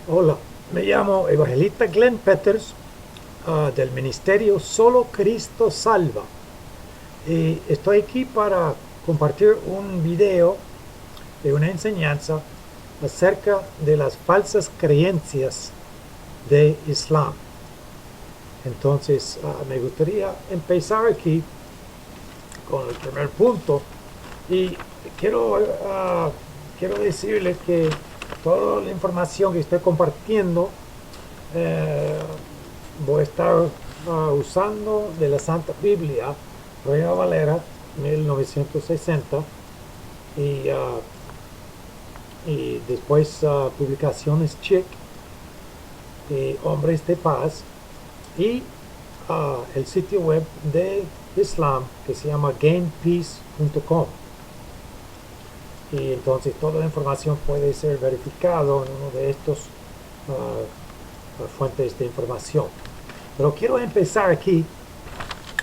Hola, me llamo Evangelista Glenn Peters, del ministerio Solo Cristo Salva. Y estoy aquí para compartir un video de una enseñanza acerca de las falsas creencias de Islam. Entonces, me gustaría empezar aquí con el primer punto y quiero, quiero decirles que toda la información que estoy compartiendo eh, voy a estar usando de la Santa Biblia, Reina Valera 1960, y, y después publicaciones Chick, y Hombres de Paz, y el sitio web de Islam que se llama gainpeace.com. Y entonces toda la información puede ser verificado en uno de estos fuentes de información. Pero quiero empezar aquí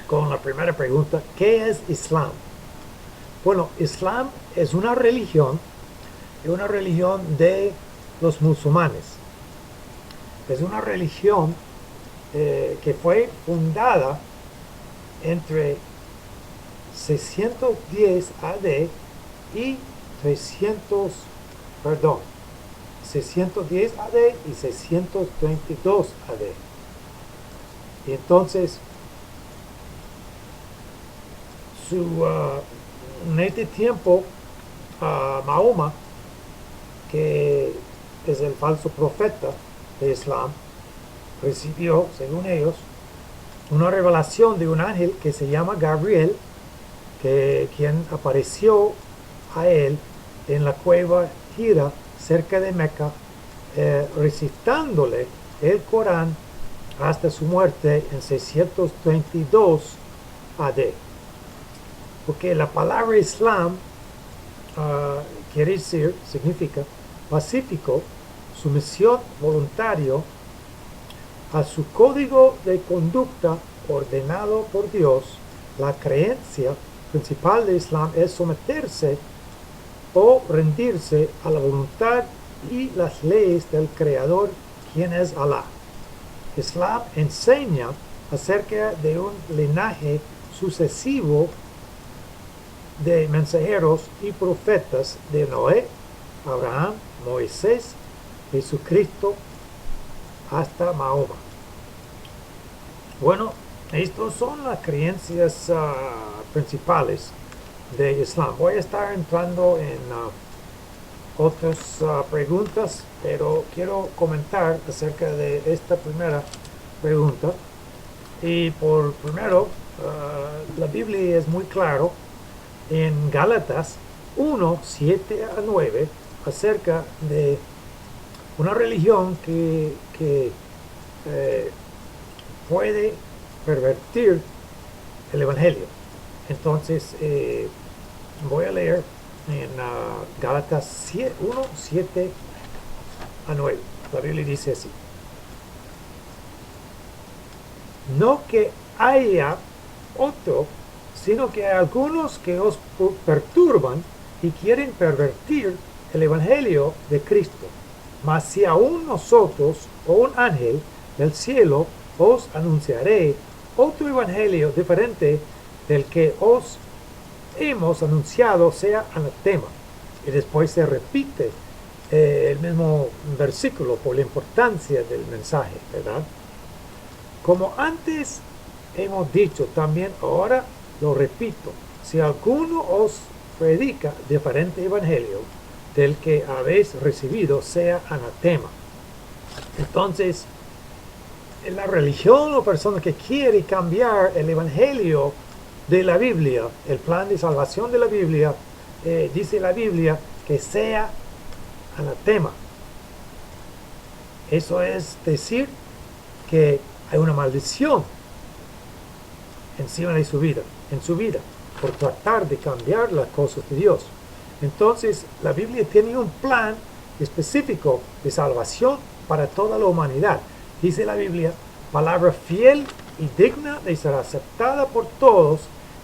con la primera pregunta. ¿Qué es Islam? Bueno, Islam es una religión de los musulmanes. Es una religión que fue fundada entre 610 AD y 610 AD y 632 AD. Y entonces, en este tiempo, Mahoma, que es el falso profeta de Islam, recibió, según ellos, una revelación de un ángel que se llama Gabriel, quien apareció a él en la cueva Hira, cerca de Meca, recitándole el Corán hasta su muerte en 632 AD. Porque la palabra Islam significa pacífico, sumisión voluntario a su código de conducta ordenado por Dios. La creencia principal de Islam es someterse o rendirse a la voluntad y las leyes del Creador, quien es Alá. Islam enseña acerca de un linaje sucesivo de mensajeros y profetas de Noé, Abraham, Moisés, Jesucristo, hasta Mahoma. Bueno, estas son las creencias principales de Islam. Voy a estar entrando en otras preguntas, pero quiero comentar acerca de esta primera pregunta. Y por primero, la Biblia es muy claro en Gálatas 1, 7 a 9 acerca de una religión que puede pervertir el Evangelio. Entonces, voy a leer en Gálatas 1, 7 a 9. La Biblia dice así: no que haya otro, sino que hay algunos que os perturban y quieren pervertir el Evangelio de Cristo. Mas si aún nosotros o un ángel del cielo os anunciaré otro evangelio diferente del que os hemos anunciado, sea anatema. Y después se repite el mismo versículo por la importancia del mensaje, ¿verdad? Como antes hemos dicho, también ahora lo repito: si alguno os predica diferente evangelio del que habéis recibido, sea anatema. Entonces, la religión o persona que quiere cambiar el evangelio de la Biblia, el plan de salvación de la Biblia, dice la Biblia que sea anatema. Eso es decir que hay una maldición encima de su vida, por tratar de cambiar las cosas de Dios. Entonces, la Biblia tiene un plan específico de salvación para toda la humanidad. Dice la Biblia: palabra fiel y digna de ser aceptada por todos,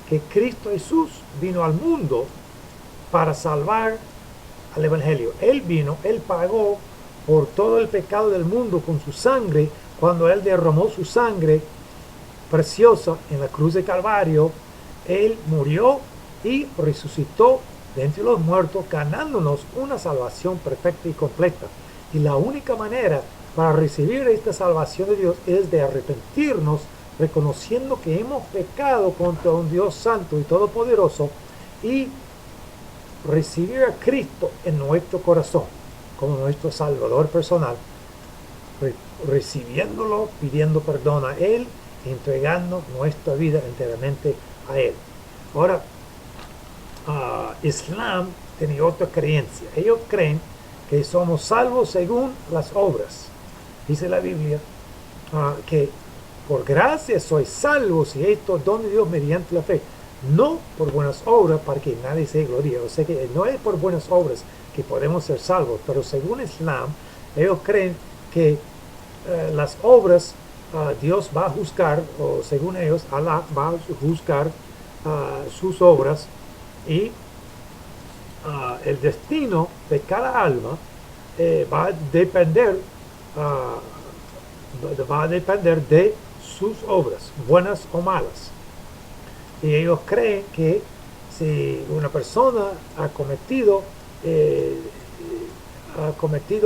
que Cristo Jesús vino al mundo para salvar al Evangelio. Él vino, Él pagó por todo el pecado del mundo con su sangre, cuando Él derramó su sangre preciosa en la cruz de Calvario. Él murió y resucitó de entre los muertos, ganándonos una salvación perfecta y completa. Y la única manera para recibir esta salvación de Dios es de arrepentirnos, reconociendo que hemos pecado contra un Dios santo y todopoderoso, y recibir a Cristo en nuestro corazón como nuestro Salvador personal, recibiéndolo, pidiendo perdón a Él, entregando nuestra vida enteramente a Él. Ahora, Islam tiene otra creencia. Ellos creen que somos salvos según las obras. Dice la Biblia que por gracia sois salvos, y esto es don de Dios mediante la fe, no por buenas obras para que nadie se gloríe. O sea que no es por buenas obras que podemos ser salvos, pero según Islam, ellos creen que las obras Dios va a juzgar, o según ellos, Allah va a juzgar sus obras, y el destino de cada alma va a depender de sus obras, buenas o malas. Y ellos creen que si una persona ha cometido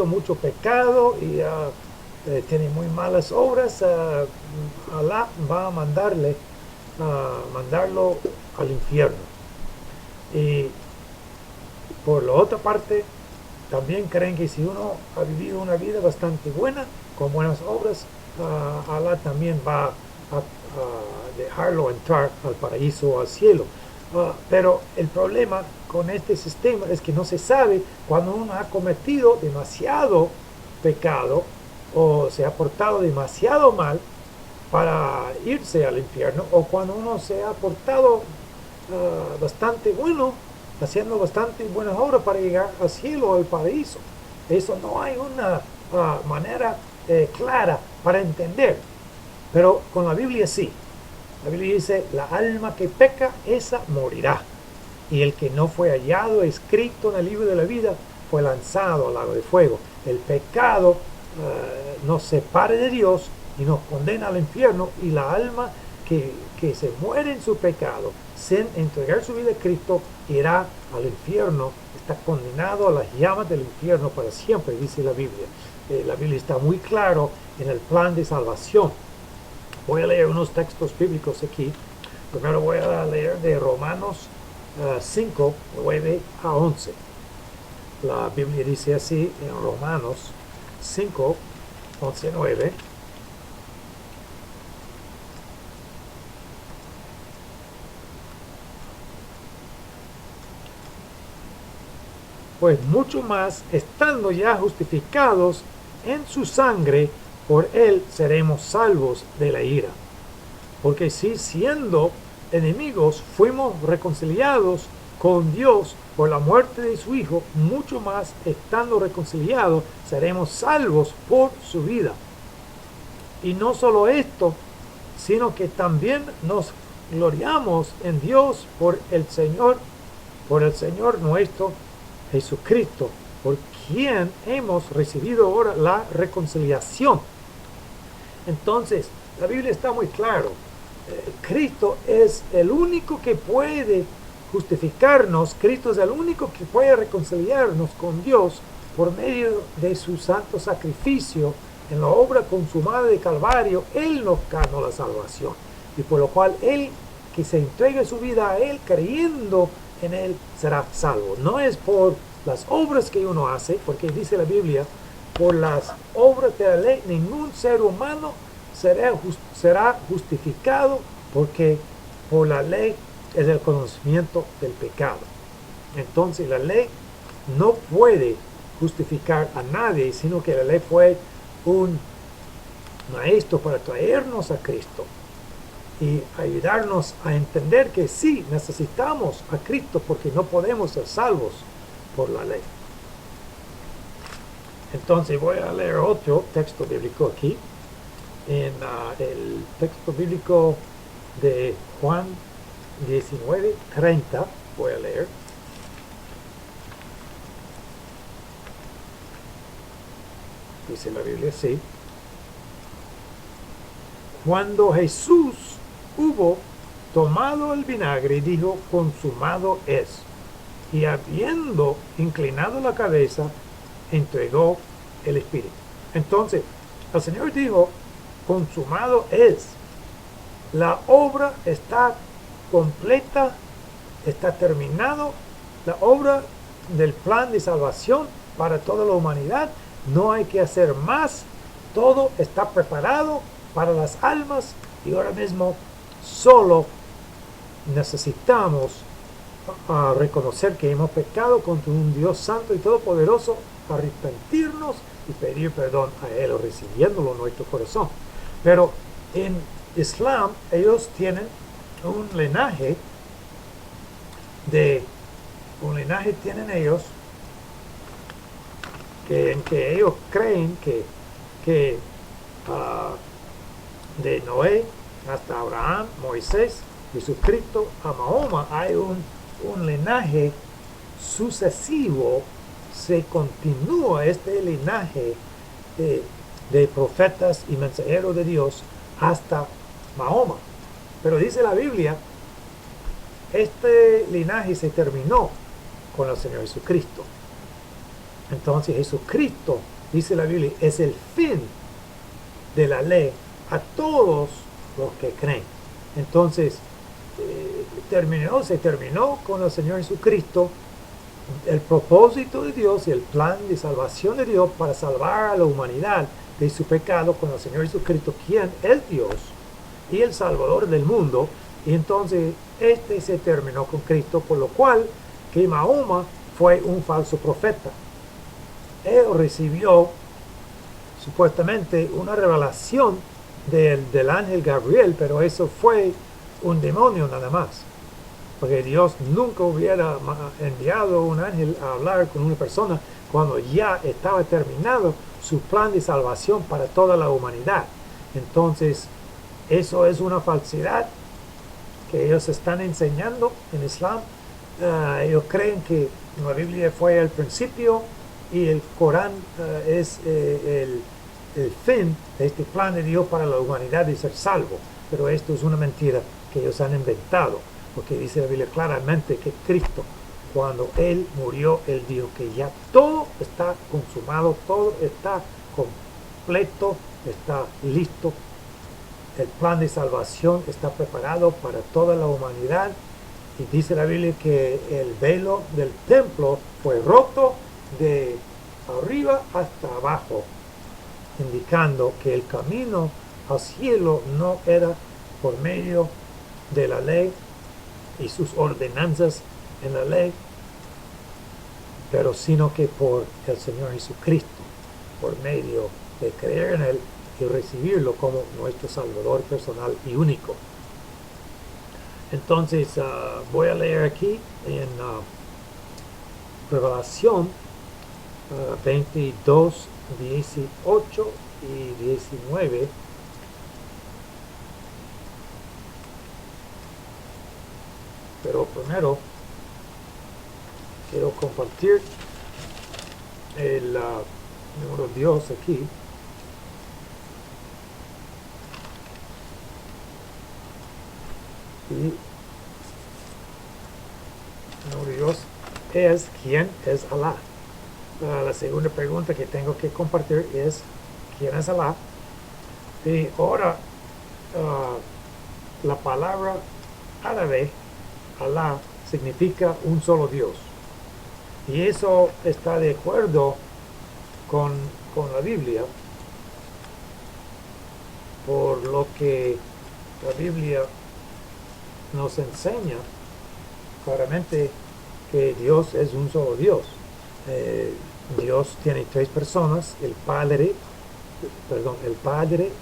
mucho pecado y tiene muy malas obras, Allah va a mandarlo al infierno. Y por la otra parte, también creen que si uno ha vivido una vida bastante buena, con buenas obras, Allah también va a dejarlo entrar al paraíso o al cielo. Pero el problema con este sistema es que no se sabe cuando uno ha cometido demasiado pecado o se ha portado demasiado mal para irse al infierno, o cuando uno se ha portado bastante bueno, haciendo bastante buenas obras para llegar al cielo o al paraíso. Eso no hay una manera clara para entender, pero con la Biblia sí. La Biblia dice: la alma que peca, esa morirá, y el que no fue hallado escrito en el libro de la vida fue lanzado al lago de fuego. El pecado nos separa de Dios y nos condena al infierno, y la alma que se muere en su pecado sin entregar su vida a Cristo irá al infierno, está condenado a las llamas del infierno para siempre, dice la Biblia. La Biblia está muy claro en el plan de salvación. Voy a leer unos textos bíblicos aquí. Primero voy a leer de Romanos 5, 9 a 11. La Biblia dice así en Romanos 5, 11, 9. Pues mucho más, estando ya justificados en su sangre, por él seremos salvos de la ira. Porque si siendo enemigos fuimos reconciliados con Dios por la muerte de su Hijo, mucho más, estando reconciliados, seremos salvos por su vida. Y no solo esto, sino que también nos gloriamos en Dios por el Señor nuestro Jesucristo, por quien hemos recibido ahora la reconciliación. Entonces, la Biblia está muy claro. Cristo es el único que puede justificarnos. Cristo es el único que puede reconciliarnos con Dios por medio de su santo sacrificio en la obra consumada de Calvario. Él nos ganó la salvación, y por lo cual Él, que se entregue su vida a Él creyendo en Él, será salvo. No es por las obras que uno hace, porque dice la Biblia: por las obras de la ley ningún ser humano será justificado, porque por la ley es el conocimiento del pecado. Entonces la ley no puede justificar a nadie, sino que la ley fue un maestro para traernos a Cristo y ayudarnos a entender que sí, necesitamos a Cristo, porque no podemos ser salvos por la ley. Entonces voy a leer otro texto bíblico aquí, en el texto bíblico de Juan 19:30. Voy a leer. dice la Biblia así. Cuando Jesús hubo tomado el vinagre, dijo, consumado es. Y habiendo inclinado la cabeza, entregó el Espíritu. Entonces, el Señor dijo, consumado es. La obra está completa, está terminado. La obra del plan de salvación para toda la humanidad. No hay que hacer más. Todo está preparado para las almas y ahora mismo solo necesitamos reconocer que hemos pecado contra un Dios santo y todopoderoso, arrepentirnos y pedir perdón a Él o recibiéndolo en nuestro corazón. Pero en Islam ellos tienen un linaje tienen ellos en que ellos creen que de Noé hasta Abraham, Moisés, Jesucristo, a Mahoma hay un linaje sucesivo, se continúa este linaje de profetas y mensajeros de Dios hasta Mahoma. Pero dice la Biblia, este linaje se terminó con el Señor Jesucristo. Entonces Jesucristo, dice la Biblia, es el fin de la ley a todos los que creen. Entonces, se terminó con el Señor Jesucristo el propósito de Dios y el plan de salvación de Dios para salvar a la humanidad de su pecado con el Señor Jesucristo, quien es Dios y el Salvador del mundo. Y entonces se terminó con Cristo, por lo cual que Mahoma fue un falso profeta. Él recibió supuestamente una revelación del ángel Gabriel, pero eso fue un demonio nada más, porque Dios nunca hubiera enviado un ángel a hablar con una persona cuando ya estaba terminado su plan de salvación para toda la humanidad. Entonces eso es una falsedad que ellos están enseñando en Islam. Ellos creen que la Biblia fue el principio y el Corán es el fin de este plan de Dios para la humanidad de ser salvo. Pero esto es una mentira que ellos han inventado, porque dice la Biblia claramente que Cristo, cuando Él murió, Él dijo que ya todo está consumado, todo está completo, está listo. El plan de salvación está preparado para toda la humanidad. Y dice la Biblia que el velo del templo fue roto de arriba hasta abajo, indicando que el camino al cielo no era por medio de la ley y sus ordenanzas en la ley, pero sino que por el Señor Jesucristo, por medio de creer en Él y recibirlo como nuestro Salvador personal y único. Entonces voy a leer aquí en Revelación 22, 18 y 19. Pero primero quiero compartir el número de Dios aquí. Y el número de Dios es ¿quién es Alá? La segunda pregunta que tengo que compartir es ¿quién es Alá? Y ahora la palabra árabe Alá significa un solo Dios, y eso está de acuerdo con la Biblia, por lo que la Biblia nos enseña claramente que Dios es un solo Dios. Dios tiene tres personas, el Padre,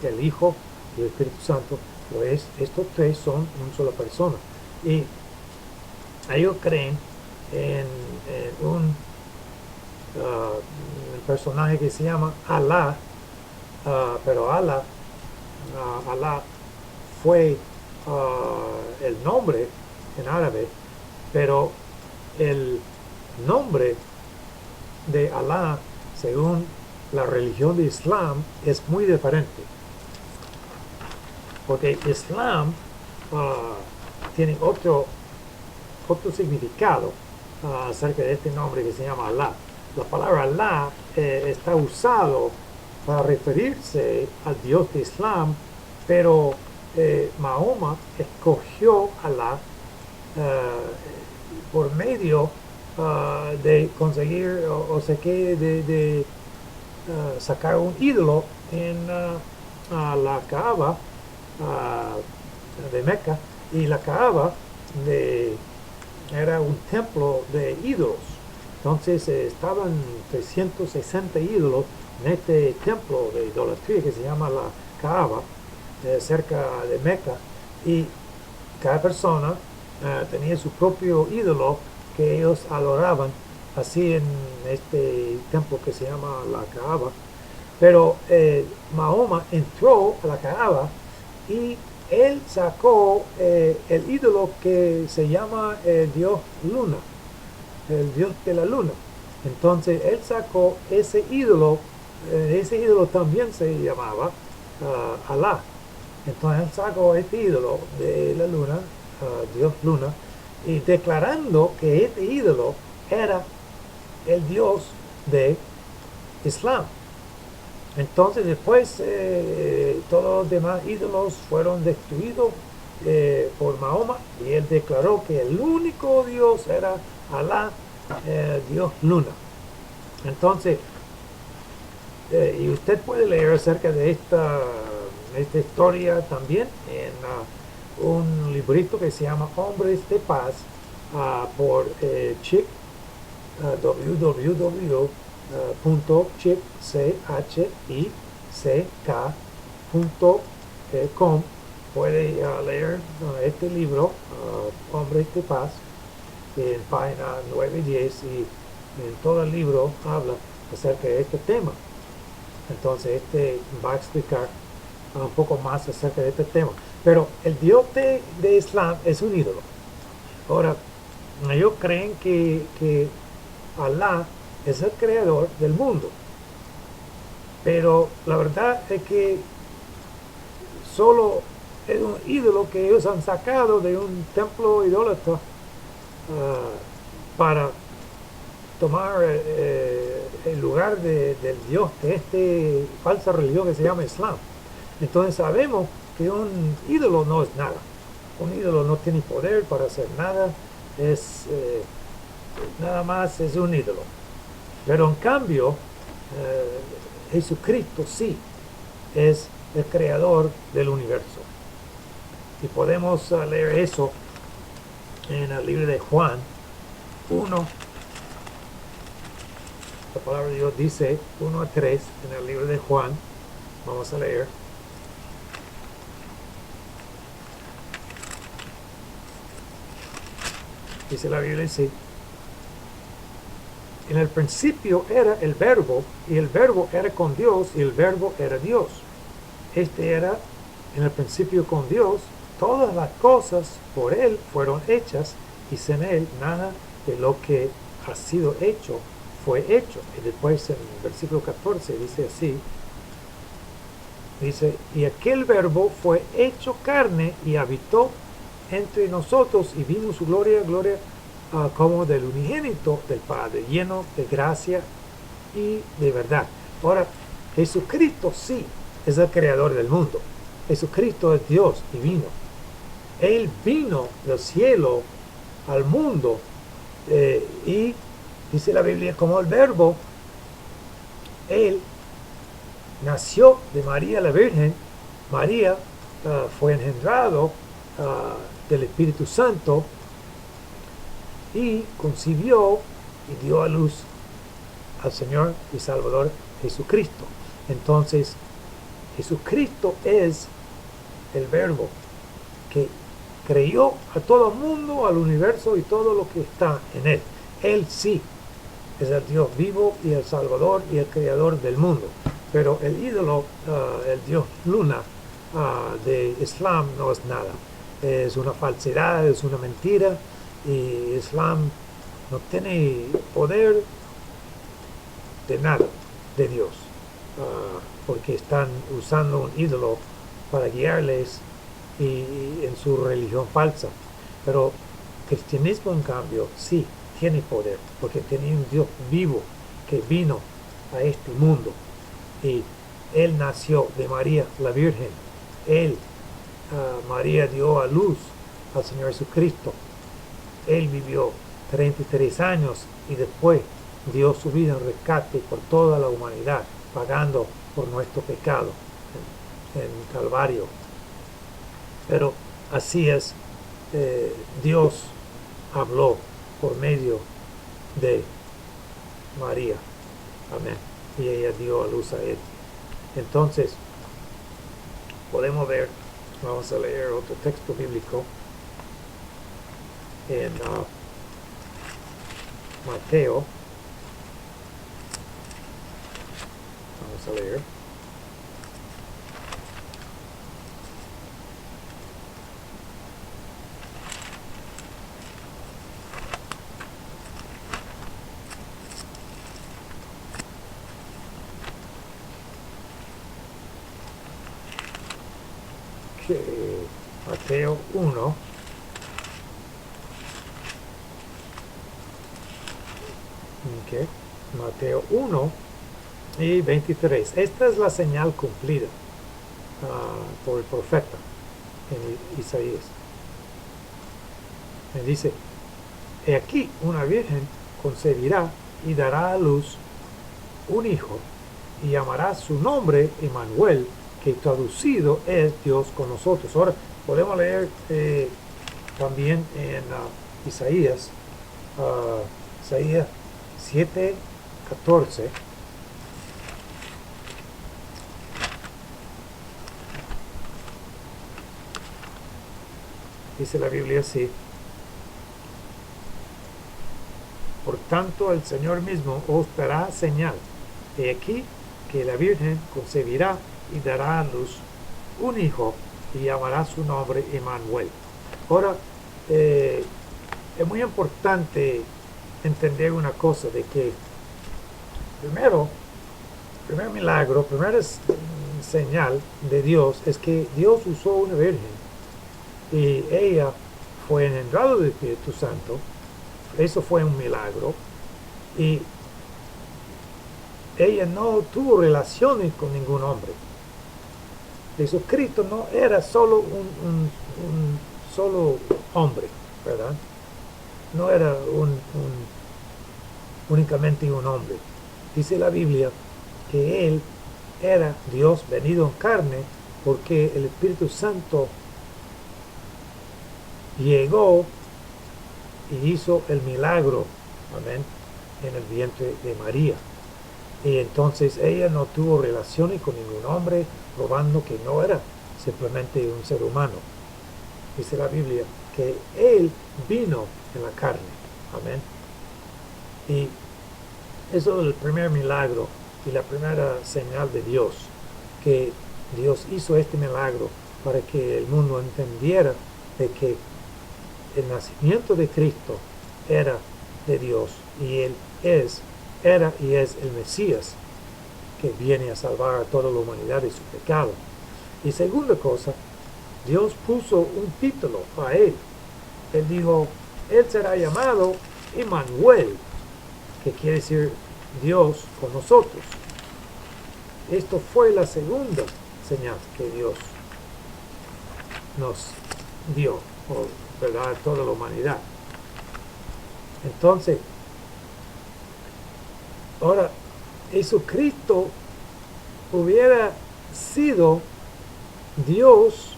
el Hijo y el Espíritu Santo, pero estos tres son una sola persona. Y ellos creen en un personaje que se llama Alá, pero Alá fue el nombre en árabe, pero el nombre de Alá, según la religión de Islam es muy diferente, porque Islam tiene otro significado acerca de este nombre que se llama Allah. La palabra Allah está usado para referirse al Dios de Islam, pero Mahoma escogió Allah por medio de conseguir o sea que de sacar un ídolo en la Kaaba de Meca, y la Kaaba era un templo de ídolos. Entonces estaban 360 ídolos en este templo de idolatría que se llama la Kaaba, cerca de Meca, y cada persona tenía su propio ídolo que ellos adoraban, así en este templo que se llama la Kaaba. Pero Mahoma entró a la Kaaba y él sacó el ídolo que se llama el dios Luna, el dios de la luna. Entonces él sacó ese ídolo también se llamaba Alá. Entonces él sacó este ídolo de la luna, dios Luna, y declarando que este ídolo era el dios de Islam. Entonces después todos los demás ídolos fueron destruidos por Mahoma, y él declaró que el único Dios era Alá, Dios Luna. Entonces, y usted puede leer acerca de esta historia también en un librito que se llama Hombres de Paz, por Chick, www.chick.com. Puede leer este libro, Hombres de Paz, en página 9 y 10, y en todo el libro habla acerca de este tema. Entonces este va a explicar un poco más acerca de este tema. Pero el Dios de Islam es un ídolo. Ahora, ellos creen que Alá es el creador del mundo, pero la verdad es que solo es un ídolo que ellos han sacado de un templo idólatra para tomar el lugar del Dios de esta falsa religión que se llama Islam. Entonces sabemos que un ídolo no es nada. Un ídolo no tiene poder para hacer nada, es nada más es un ídolo. Pero en cambio, Jesucristo sí es el creador del universo. Y podemos leer eso en el libro de Juan 1. La palabra de Dios dice 1 a 3 en el libro de Juan. Vamos a leer. Dice la Biblia así: en el principio era el verbo, y el verbo era con Dios, y el verbo era Dios. Este era en el principio con Dios. Todas las cosas por él fueron hechas, y sin él nada de lo que ha sido hecho fue hecho. Y después en el versículo 14 dice así, dice: y aquel verbo fue hecho carne y habitó entre nosotros, y vimos su gloria, como del unigénito del Padre, lleno de gracia y de verdad. Ahora, Jesucristo sí es el creador del mundo. Jesucristo es Dios divino. Él vino del cielo al mundo, y dice la Biblia, como el verbo, él nació de María la Virgen. María fue engendrado del Espíritu Santo, y concibió y dio a luz al Señor y Salvador Jesucristo. Entonces, Jesucristo es el verbo que creyó a todo el mundo, al universo y todo lo que está en él. Él sí es el Dios vivo y el Salvador y el creador del mundo. Pero el ídolo, el Dios Luna de Islam, no es nada. Es una falsedad, es una mentira, y Islam no tiene poder de nada de Dios. porque están usando un ídolo para guiarles y en su religión falsa. Pero el cristianismo, en cambio, sí tiene poder, porque tiene un Dios vivo que vino a este mundo y él nació de María la Virgen. Él, María dio a luz al Señor Jesucristo. Él vivió 33 años y después dio su vida en rescate por toda la humanidad, pagando por nuestro pecado en Calvario. Pero así es, Dios habló por medio de María. Amén. Y ella dio a luz a él. Entonces, podemos ver, vamos a leer otro texto bíblico en Mateo. Vamos a leer. Mateo 1. Okay. Mateo 1 y 23. Esta es la señal cumplida por el profeta en Isaías. Me dice, he aquí una virgen concebirá y dará a luz un hijo y llamará su nombre Emmanuel, que traducido es Dios con nosotros. Ahora podemos leer también en Isaías 7:14. Dice la Biblia así: por tanto el Señor mismo os dará señal. He aquí que la Virgen concebirá y dará a luz un hijo y llamará su nombre Emmanuel. Ahora, es muy importante entender una cosa, de que primer milagro, primera señal de Dios es que Dios usó una virgen y ella fue engendrada del Espíritu Santo. Eso fue un milagro. Y ella no tuvo relaciones con ningún hombre. Jesucristo no era solo un solo hombre, ¿verdad? No era únicamente un hombre. Dice la Biblia que Él era Dios venido en carne, porque el Espíritu Santo llegó y hizo el milagro, amén, en el vientre de María. Y entonces ella no tuvo relaciones con ningún hombre, probando que no era simplemente un ser humano. Dice la Biblia que Él vino en la carne, amén. Y eso es el primer milagro y la primera señal de Dios, que Dios hizo este milagro para que el mundo entendiera de que el nacimiento de Cristo era de Dios y Él era y es el Mesías que viene a salvar a toda la humanidad de su pecado. Y segunda cosa, Dios puso un título a Él. Él dijo, Él será llamado Emmanuel, que quiere decir Dios con nosotros. Esto fue la segunda señal que Dios nos dio, ¿verdad?, a toda la humanidad. Entonces, ahora, Jesucristo hubiera sido Dios,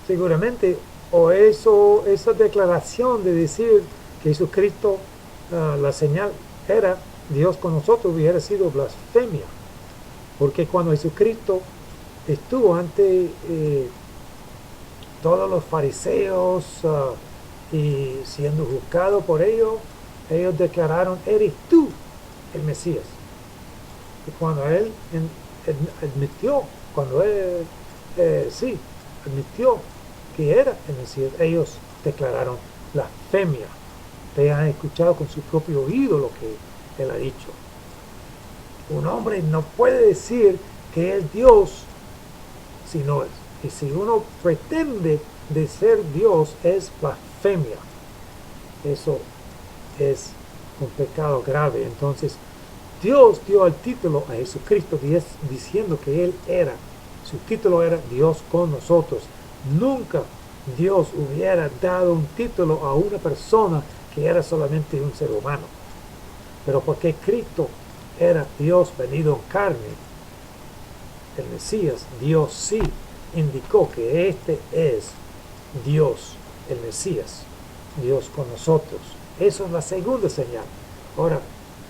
seguramente, o esa declaración de decir que Jesucristo, la señal era Dios con nosotros, hubiera sido blasfemia, porque cuando Jesucristo estuvo ante todos los fariseos y siendo juzgado por ellos declararon, eres tú el Mesías. Y cuando él admitió que era el Mesías, ellos declararon blasfemia. Ustedes han escuchado con su propio oído lo que él ha dicho. Un hombre no puede decir que es Dios si no es. Y si uno pretende de ser Dios, es blasfemia. Eso es un pecado grave. Entonces, Dios dio el título a Jesucristo diciendo que Él era, su título era Dios con nosotros. Nunca Dios hubiera dado un título a una persona que era solamente un ser humano. Pero porque Cristo era Dios venido en carne, el Mesías, Dios sí indicó que este es Dios, el Mesías, Dios con nosotros. Eso es la segunda señal. Ahora,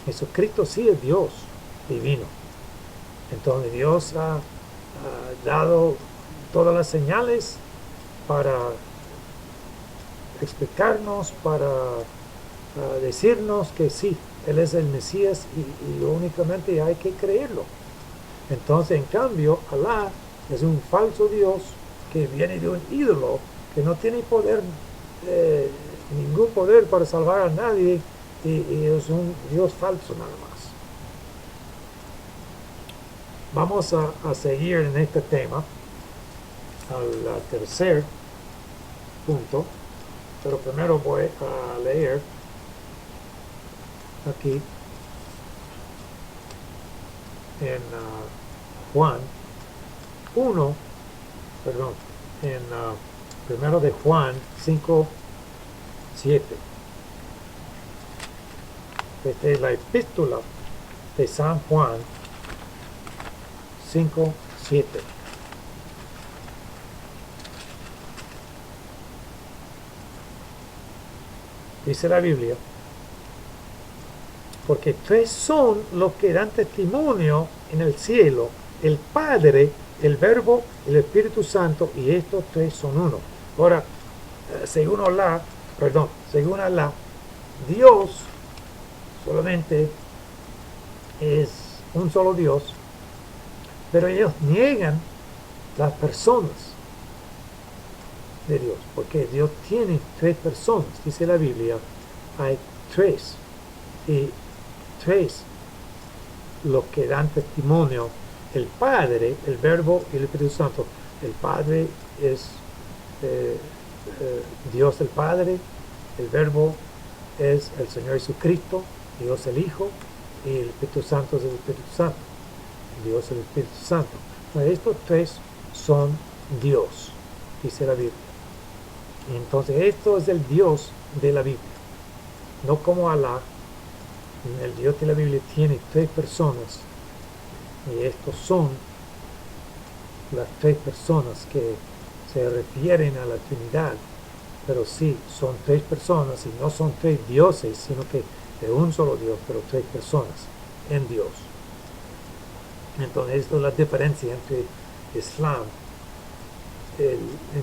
Jesucristo sí es Dios divino. Entonces Dios ha dado todas las señales para explicarnos, para decirnos que sí, Él es el Mesías y únicamente hay que creerlo. Entonces, en cambio, Alá es un falso Dios que viene de un ídolo que no tiene poder, ningún poder para salvar a nadie y es un Dios falso nada más. Vamos a seguir en este tema al tercer punto, pero primero voy a leer aquí en Juan 1, perdón, en primero de Juan 5, 7. Esta es la epístola de San Juan 5, 7. Dice la Biblia, porque tres son los que dan testimonio en el cielo, el Padre, el Verbo, el Espíritu Santo, y estos tres son uno. Ahora, según Alá, Dios solamente es un solo Dios, pero ellos niegan las personas de Dios, porque Dios tiene tres personas, dice la Biblia, hay tres, y tres los que dan testimonio, el Padre, el Verbo y el Espíritu Santo. El Padre es Dios el Padre, el Verbo es el Señor Jesucristo, Dios el Hijo, y el Espíritu Santo es el Espíritu Santo, Dios el Espíritu Santo. Estos tres son Dios, dice la Biblia. Y entonces esto es el Dios de la Biblia, no como Alá. El Dios de la Biblia tiene tres personas, y estos son las tres personas que se refieren a la Trinidad, pero sí, son tres personas y no son tres dioses, sino que de un solo Dios, pero tres personas en Dios. Entonces, esto es la diferencia entre Islam, el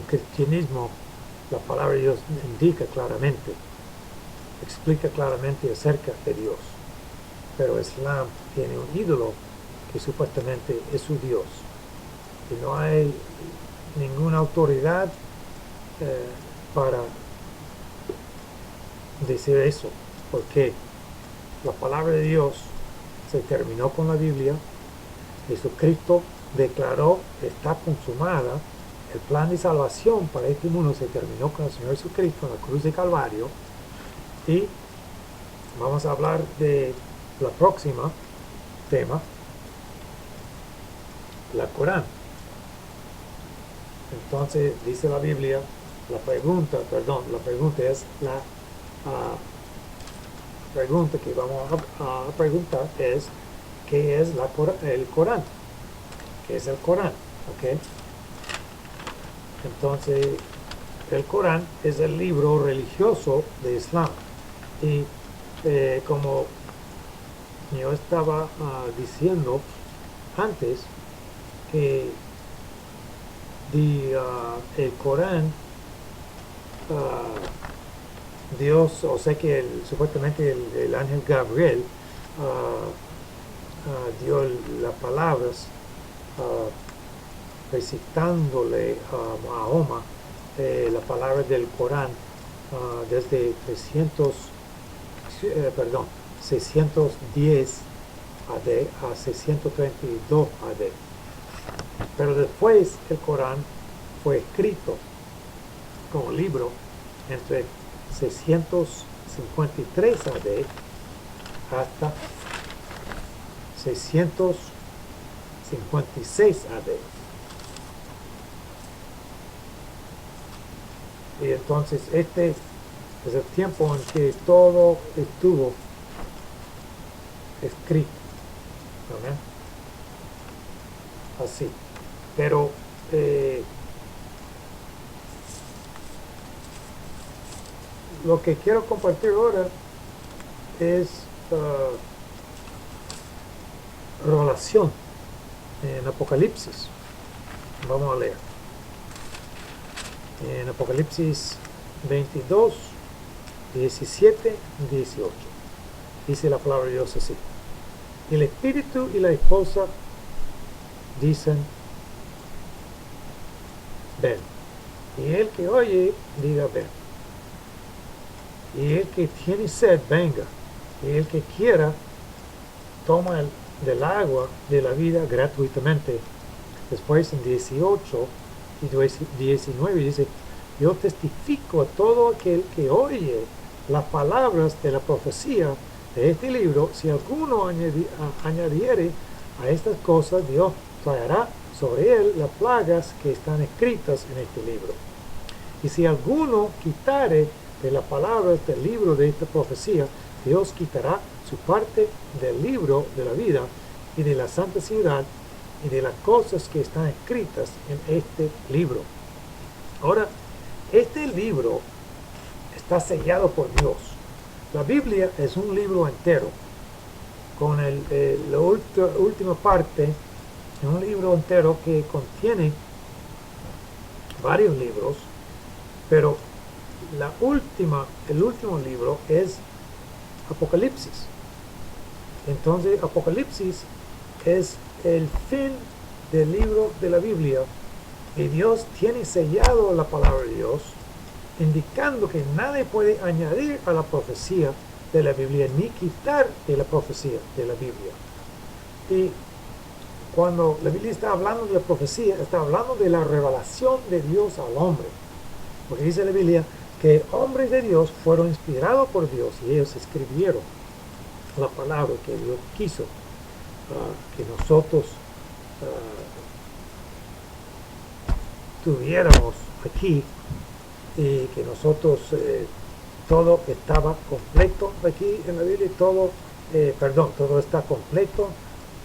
cristianismo. La palabra de Dios indica claramente, explica claramente acerca de Dios, pero Islam tiene un ídolo que supuestamente es su Dios, y no hay ninguna autoridad para decir eso, porque la palabra de Dios se terminó con la Biblia. Jesucristo declaró que está consumada. El plan de salvación para este mundo se terminó con el Señor Jesucristo en la cruz de Calvario. Y vamos a hablar de la próxima tema, la Corán. Entonces dice la Biblia, la pregunta es pregunta que vamos a preguntar es, ¿qué es el Corán? ¿Qué es el Corán? ¿Okay? Entonces, el Corán es el libro religioso de Islam. Y como yo estaba diciendo antes, que el Corán, Dios, o sea que supuestamente el ángel Gabriel dio las palabras recitándole a Mahoma las palabras del Corán desde 610 AD a 632 AD. Pero después el Corán fue escrito como libro entre 653 AD hasta 656 AD. Y entonces este es el tiempo en que todo estuvo escrito, ¿no? Así. Pero lo que quiero compartir ahora es revelación en Apocalipsis. Vamos a leer. En Apocalipsis 22, 17, 18. Dice la palabra de Dios así. El espíritu y la esposa dicen, ven. Y el que oye, diga, ven. Y el que tiene sed, venga. Y el que quiera, toma del agua de la vida gratuitamente. Después en 18 y 19 dice, yo testifico a todo aquel que oye las palabras de la profecía de este libro, si alguno añadiere a estas cosas, Dios traerá sobre él las plagas que están escritas en este libro. Y si alguno quitare de las palabras del libro de esta profecía, Dios quitará su parte del libro de la vida y de la santa ciudad y de las cosas que están escritas en este libro. Ahora, este libro está sellado por Dios. La Biblia es un libro entero, con la última parte, un libro entero que contiene varios libros, pero el último libro es Apocalipsis. Entonces, Apocalipsis es el fin del libro de la Biblia y Dios tiene sellado la palabra de Dios, indicando que nadie puede añadir a la profecía de la Biblia ni quitar de la profecía de la Biblia. Y cuando la Biblia está hablando de la profecía, está hablando de la revelación de Dios al hombre. Porque dice la Biblia que hombres de Dios fueron inspirados por Dios y ellos escribieron la palabra que Dios quiso que nosotros tuviéramos aquí, y que nosotros todo estaba completo aquí en la Biblia, todo está completo,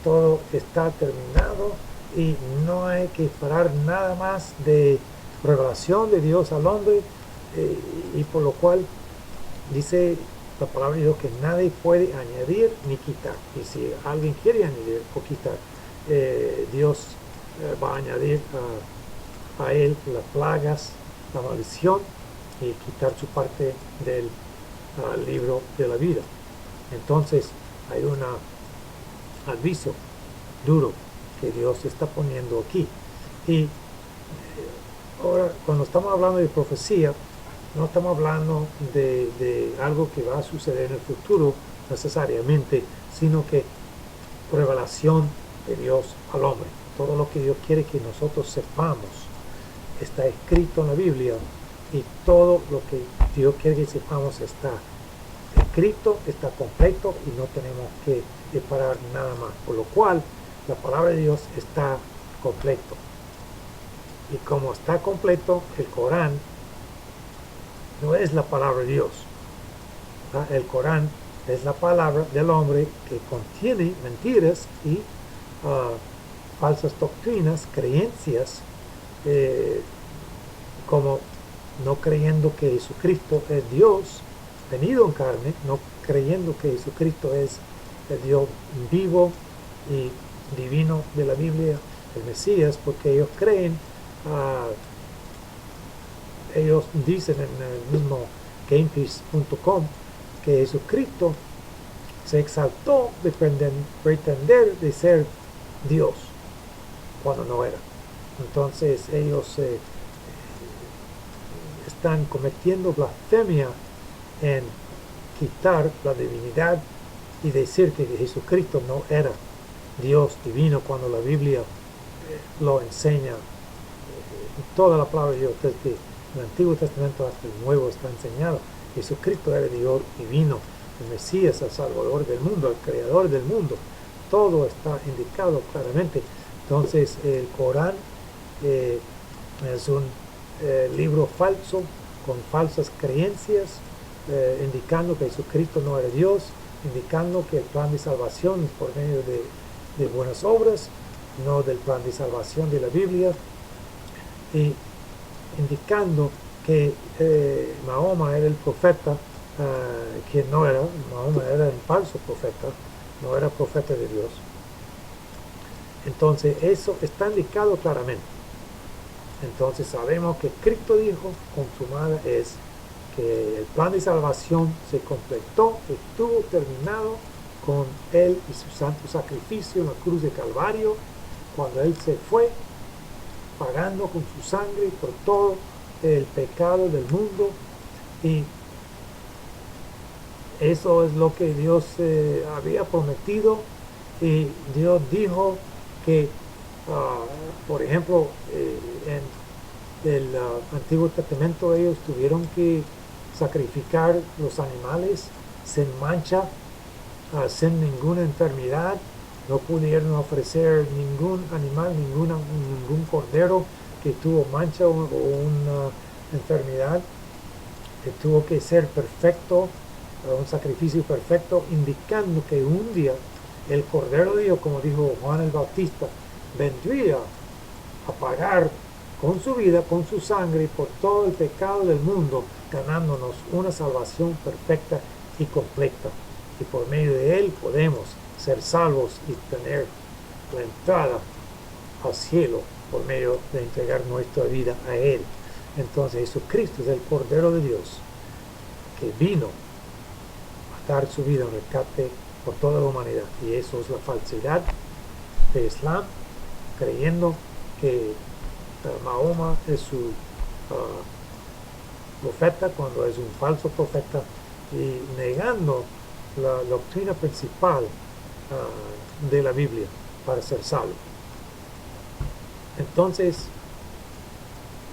todo está terminado y no hay que esperar nada más de revelación de Dios al hombre, y por lo cual dice la palabra de Dios que nadie puede añadir ni quitar. Y si alguien quiere añadir o quitar, Dios va a añadir a él las plagas, la maldición, y quitar su parte del libro de la vida. Entonces hay un aviso duro que Dios está poniendo aquí. Y ahora, cuando estamos hablando de profecía, no estamos hablando de algo que va a suceder en el futuro necesariamente, sino que revelación de Dios al hombre. Todo lo que Dios quiere que nosotros sepamos está escrito en la Biblia, y todo lo que Dios quiere que sepamos está escrito, está completo, y no tenemos que separar nada más. Por lo cual, la palabra de Dios está completo. Y como está completo, el Corán no es la palabra de Dios. El Corán es la palabra del hombre que contiene mentiras y falsas doctrinas, creencias, como no creyendo que Jesucristo es Dios venido en carne, no creyendo que Jesucristo es el Dios vivo y divino de la Biblia, el Mesías, porque ellos creen, ellos dicen en el mismo gamepiece.com que Jesucristo se exaltó de pretender de ser Dios cuando no era. Entonces ellos están cometiendo blasfemia en quitar la divinidad y decir que Jesucristo no era Dios divino cuando la Biblia lo enseña. Toda la palabra de Dios, desde el Antiguo Testamento hasta el Nuevo, está enseñado. Jesucristo era Dios divino, el Mesías, el Salvador del mundo, el Creador del mundo. Todo está indicado claramente. Entonces el Corán es un libro falso, con falsas creencias, indicando que Jesucristo no era Dios, indicando que el plan de salvación es por medio de buenas obras, no del plan de salvación de la Biblia, y indicando que Mahoma era el profeta, que no era. Mahoma era el falso profeta, no era profeta de Dios. Entonces eso está indicado claramente. Entonces sabemos que Cristo dijo, consumada es, que el plan de salvación se completó, estuvo terminado con Él y su santo sacrificio en la cruz de Calvario, cuando Él se fue, pagando con su sangre por todo el pecado del mundo. Y eso es lo que Dios había prometido. Y Dios dijo que, por ejemplo, en el Antiguo Testamento ellos tuvieron que sacrificar los animales sin mancha, sin ninguna enfermedad. No pudieron ofrecer ningún animal, ningún cordero que tuvo mancha o una enfermedad. Que tuvo que ser perfecto, un sacrificio perfecto, indicando que un día el Cordero de Dios, como dijo Juan el Bautista, vendría a pagar con su vida, con su sangre, por todo el pecado del mundo, ganándonos una salvación perfecta y completa. Y por medio de Él podemos ser salvos y tener la entrada al cielo por medio de entregar nuestra vida a Él. Entonces Jesucristo es el Cordero de Dios que vino a dar su vida en rescate por toda la humanidad. Y eso es la falsedad de Islam, creyendo que Mahoma es su profeta cuando es un falso profeta, y negando la doctrina principal de la Biblia para ser salvo. Entonces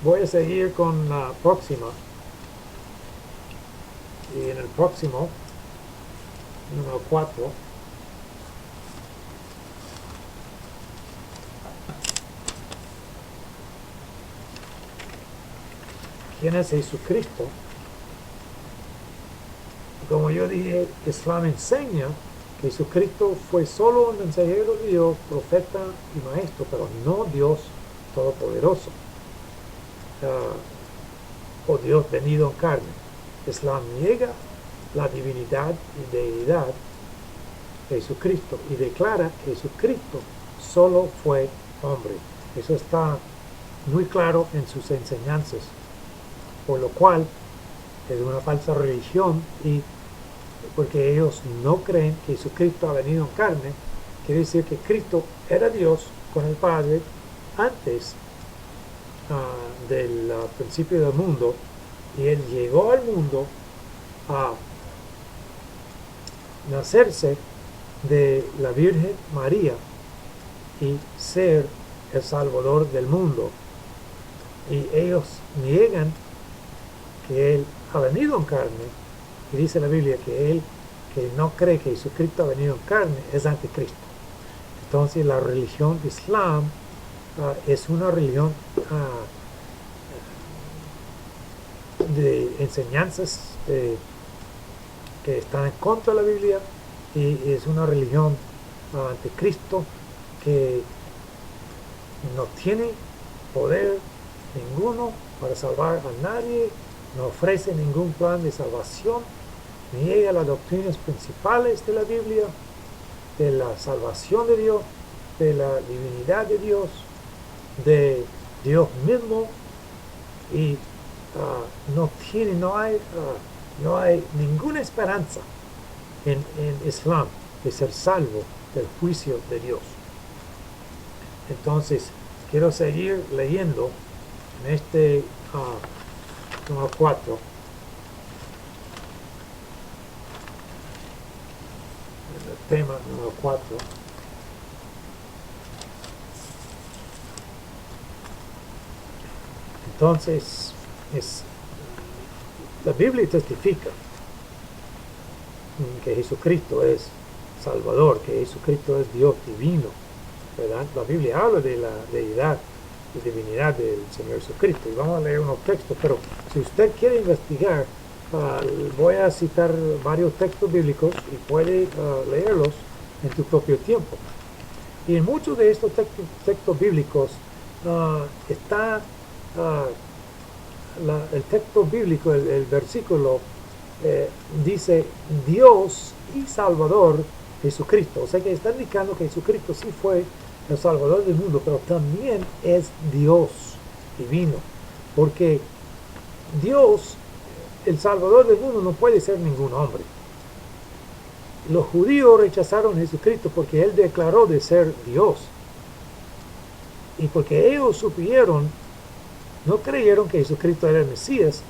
voy a seguir con la próxima, y en el próximo, número 4, ¿quién es Jesucristo? Como yo dije, Islam enseña que Jesucristo fue solo un mensajero de Dios, profeta y maestro, pero no Dios todopoderoso, o Dios venido en carne. Islam niega la divinidad y deidad de Jesucristo y declara que Jesucristo solo fue hombre. Eso está muy claro en sus enseñanzas, por lo cual es una falsa religión, y porque ellos no creen que Jesucristo ha venido en carne, quiere decir que Cristo era Dios con el Padre antes del principio del mundo, y Él llegó al mundo a nacerse de la Virgen María y ser el Salvador del mundo. Y ellos niegan que Él ha venido en carne, y dice la Biblia que él que no cree que Jesucristo ha venido en carne es anticristo. Entonces la religión Islam es una religión de enseñanzas que están en contra de la Biblia, y es una religión anticristo que no tiene poder ninguno para salvar a nadie, no ofrece ningún plan de salvación, niega las doctrinas principales de la Biblia, de la salvación de Dios, de la divinidad de Dios, de Dios mismo, y no hay ninguna esperanza en Islam de ser salvo del juicio de Dios. Entonces quiero seguir leyendo en este número 4. tema número 4. Entonces, la Biblia testifica que Jesucristo es Salvador, que Jesucristo es Dios divino, ¿verdad? La Biblia habla de la deidad y divinidad del Señor Jesucristo. Y vamos a leer unos textos, pero si usted quiere investigar, voy a citar varios textos bíblicos y puede leerlos en tu propio tiempo. Y en muchos de estos textos bíblicos está el texto bíblico, el versículo dice Dios y Salvador Jesucristo. O sea que está indicando que Jesucristo sí fue el Salvador del mundo, pero también es Dios divino. Porque Dios, el Salvador del mundo, no puede ser ningún hombre. Los judíos rechazaron a Jesucristo porque Él declaró de ser Dios. Y porque ellos supieron, no creyeron que Jesucristo era el Mesías,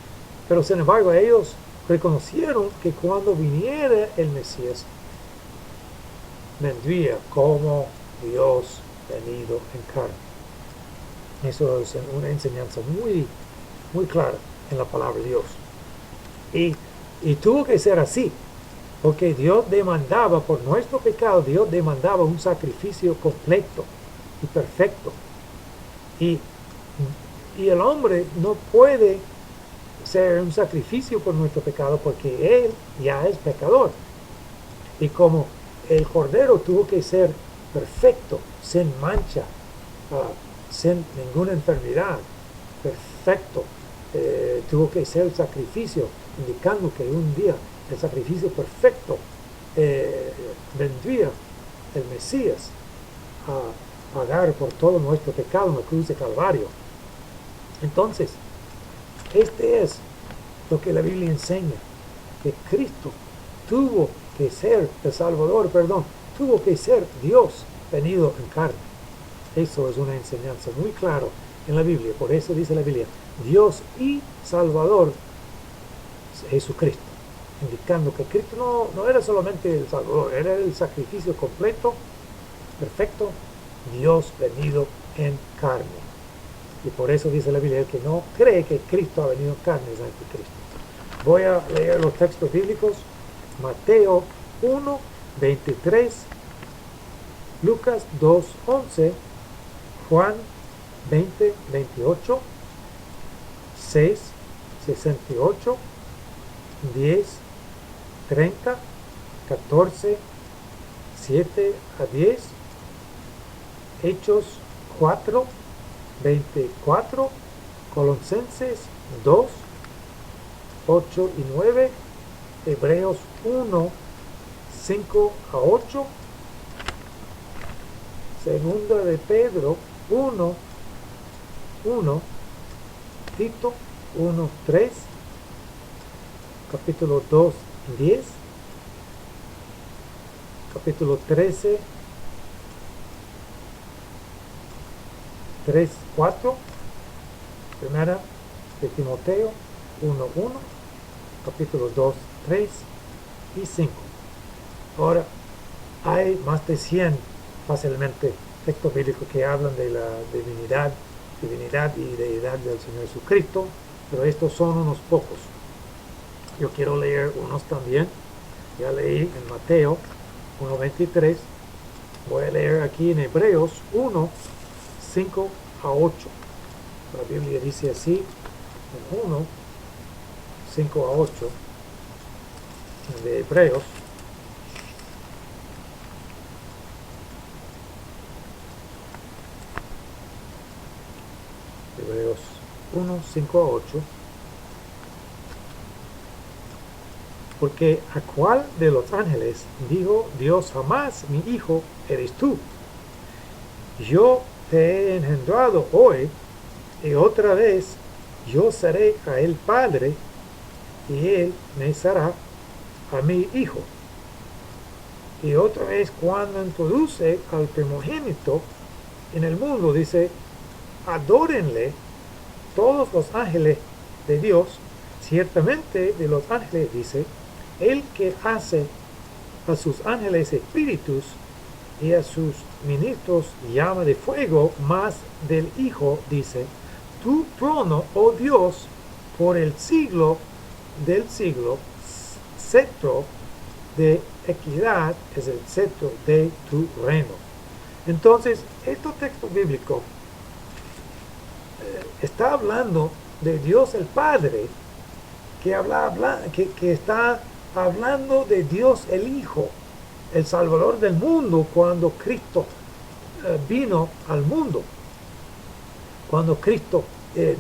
pero sin embargo ellos reconocieron que cuando viniera el Mesías, vendría como Dios venido en carne. Eso es una enseñanza muy, muy clara en la palabra de Dios. Y tuvo que ser así, porque Dios demandaba, por nuestro pecado, Dios demandaba un sacrificio completo y perfecto. Y el hombre no puede ser un sacrificio por nuestro pecado porque él ya es pecador. Y como el cordero tuvo que ser perfecto, sin mancha, sin ninguna enfermedad, perfecto, tuvo que ser el sacrificio, indicando que un día el sacrificio perfecto vendría el Mesías a pagar por todo nuestro pecado en la cruz de Calvario. Entonces, este es lo que la Biblia enseña, que Cristo tuvo que ser el Salvador, tuvo que ser Dios venido en carne. Eso es una enseñanza muy clara en la Biblia. Por eso dice la Biblia, Dios y Salvador Jesucristo, indicando que Cristo no era solamente el Salvador, era el sacrificio completo, perfecto, Dios venido en carne. Y por eso dice la Biblia, el que no cree que Cristo ha venido en carne es anticristo. Voy a leer los textos bíblicos. Mateo 1, 23, Lucas 2, 11, Juan 20, 28, 6, 68, 10, 30, 14, 7 a 10, Hechos 4, 24, Colosenses 2, 8 y 9, Hebreos 1, 5 a 8, Segunda de Pedro 1, 1, Tito 1, 3, capítulo 2, 10, capítulo 13, 3, 4, primera de Timoteo 1, 1, capítulo 2, 3 y 5. Ahora, hay más de 100 fácilmente textos bíblicos que hablan de la divinidad y deidad del Señor Jesucristo, pero estos son unos pocos. Yo quiero leer unos también. Ya leí en Mateo 1:23. Voy a leer aquí en Hebreos 1, 5 a 8. La Biblia dice así, en 1, 5 a 8, de Hebreos. Hebreos 1, 5 a 8. Porque ¿a cuál de los ángeles dijo Dios jamás, mi hijo eres tú? Yo te he engendrado hoy, y otra vez yo seré a él padre, y él me será a mi hijo. Y otra vez cuando introduce al primogénito en el mundo, dice, adórenle todos los ángeles de Dios. Ciertamente de los ángeles dice, el que hace a sus ángeles espíritus y a sus ministros llama de fuego, mas del Hijo dice, tu trono, oh Dios, por el siglo del siglo, cetro de equidad es el cetro de tu reino. Entonces, este texto bíblico está hablando de Dios el Padre, que está hablando de Dios el Hijo, el Salvador del mundo, cuando Cristo vino al mundo. Cuando Cristo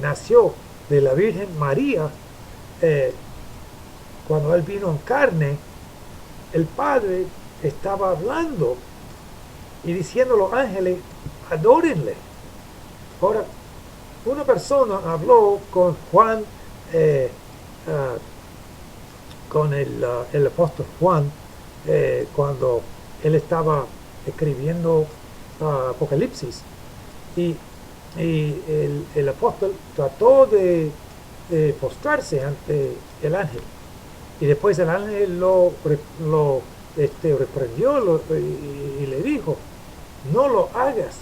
nació de la Virgen María, cuando Él vino en carne, el Padre estaba hablando y diciendo a los ángeles, adórenle. Ahora, una persona habló con Juan, con el apóstol Juan, cuando él estaba escribiendo Apocalipsis, y el apóstol trató de postrarse ante el ángel, y después el ángel lo reprendió y le dijo, no lo hagas,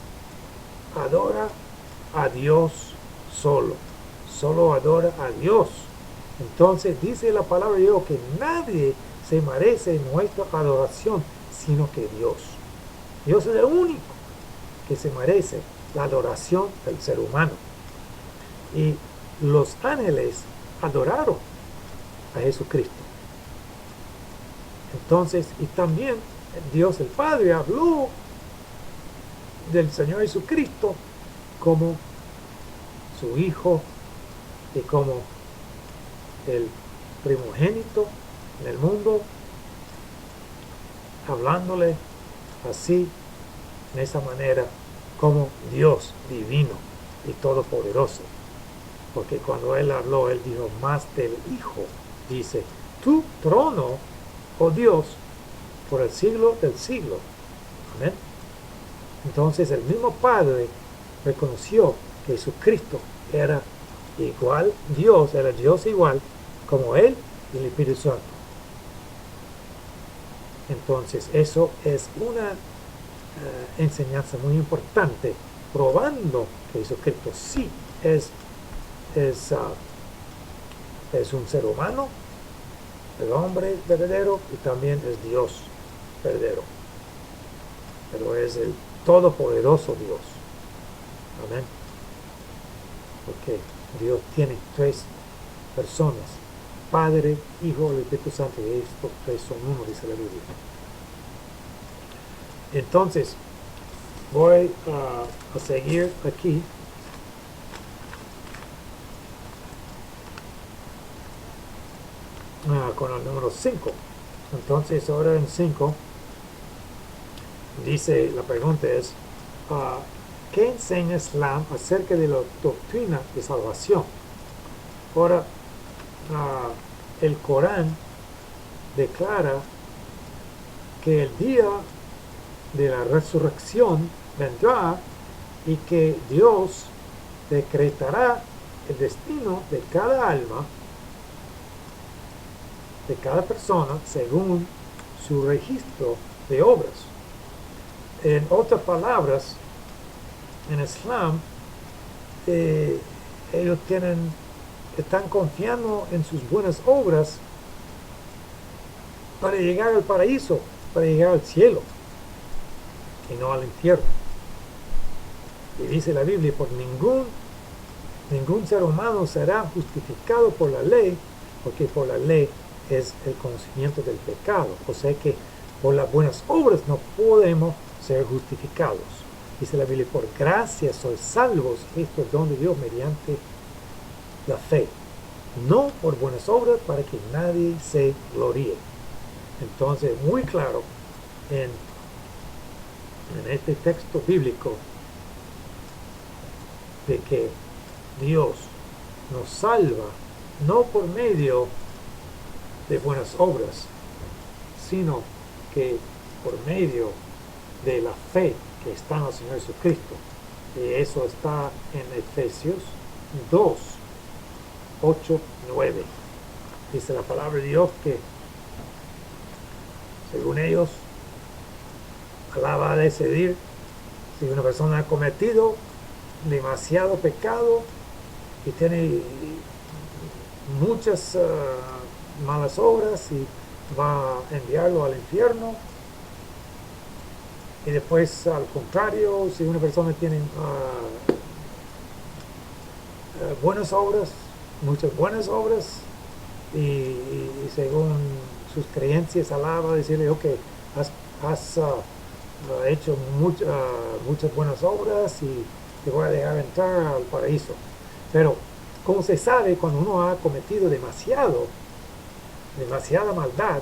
adora a Dios solo adora a Dios. Entonces dice la palabra de Dios que nadie se merece nuestra adoración sino que Dios. Dios es el único que se merece la adoración del ser humano. Y los ángeles adoraron a Jesucristo. Entonces, y también Dios el Padre habló del Señor Jesucristo como su Hijo y como el primogénito en el mundo, hablándole así, en esa manera, como Dios divino y todopoderoso. Porque cuando Él habló, Él dijo más del Hijo. Dice, tu trono, oh Dios, por el siglo del siglo. Amén. Entonces el mismo Padre reconoció que Jesucristo era igual Dios, era Dios igual como Él y el Espíritu Santo. Entonces eso es una enseñanza muy importante, probando que Jesucristo sí es un ser humano, el hombre verdadero, y también es Dios verdadero, pero es el todopoderoso Dios. Amén. Porque Dios tiene tres personas, Padre, Hijo y Espíritu Santo, y estos tres son uno, dice la Biblia. Entonces voy a seguir aquí con el número 5. Entonces ahora en 5 dice, la pregunta es, ¿qué enseña Islam acerca de la doctrina de salvación? Ahora, el Corán declara que el día de la resurrección vendrá y que Dios decretará el destino de cada alma, de cada persona, según su registro de obras. En otras palabras, en Islam, ellos están confiando en sus buenas obras para llegar al paraíso, para llegar al cielo y no al infierno. Y dice la Biblia, por ningún ser humano será justificado por la ley, porque por la ley es el conocimiento del pecado. O sea que por las buenas obras no podemos ser justificados. Dice la Biblia, por gracia sois salvos, esto es don de Dios mediante la fe, no por buenas obras para que nadie se gloríe. Entonces, muy claro en este texto bíblico de que Dios nos salva no por medio de buenas obras, sino que por medio de la fe que está en el Señor Jesucristo. Y eso está en Efesios 2, 8, 9. Dice la palabra de Dios que Según ellos, Alá va a decidir si una persona ha cometido demasiado pecado y tiene muchas malas obras y va a enviarlo al infierno. Y después, al contrario, si una persona tiene buenas obras, muchas buenas obras, y según sus creencias, Alá va a decirle, ok, has hecho muchas buenas obras y te voy a dejar entrar al paraíso. Pero, como se sabe, cuando uno ha cometido demasiada maldad,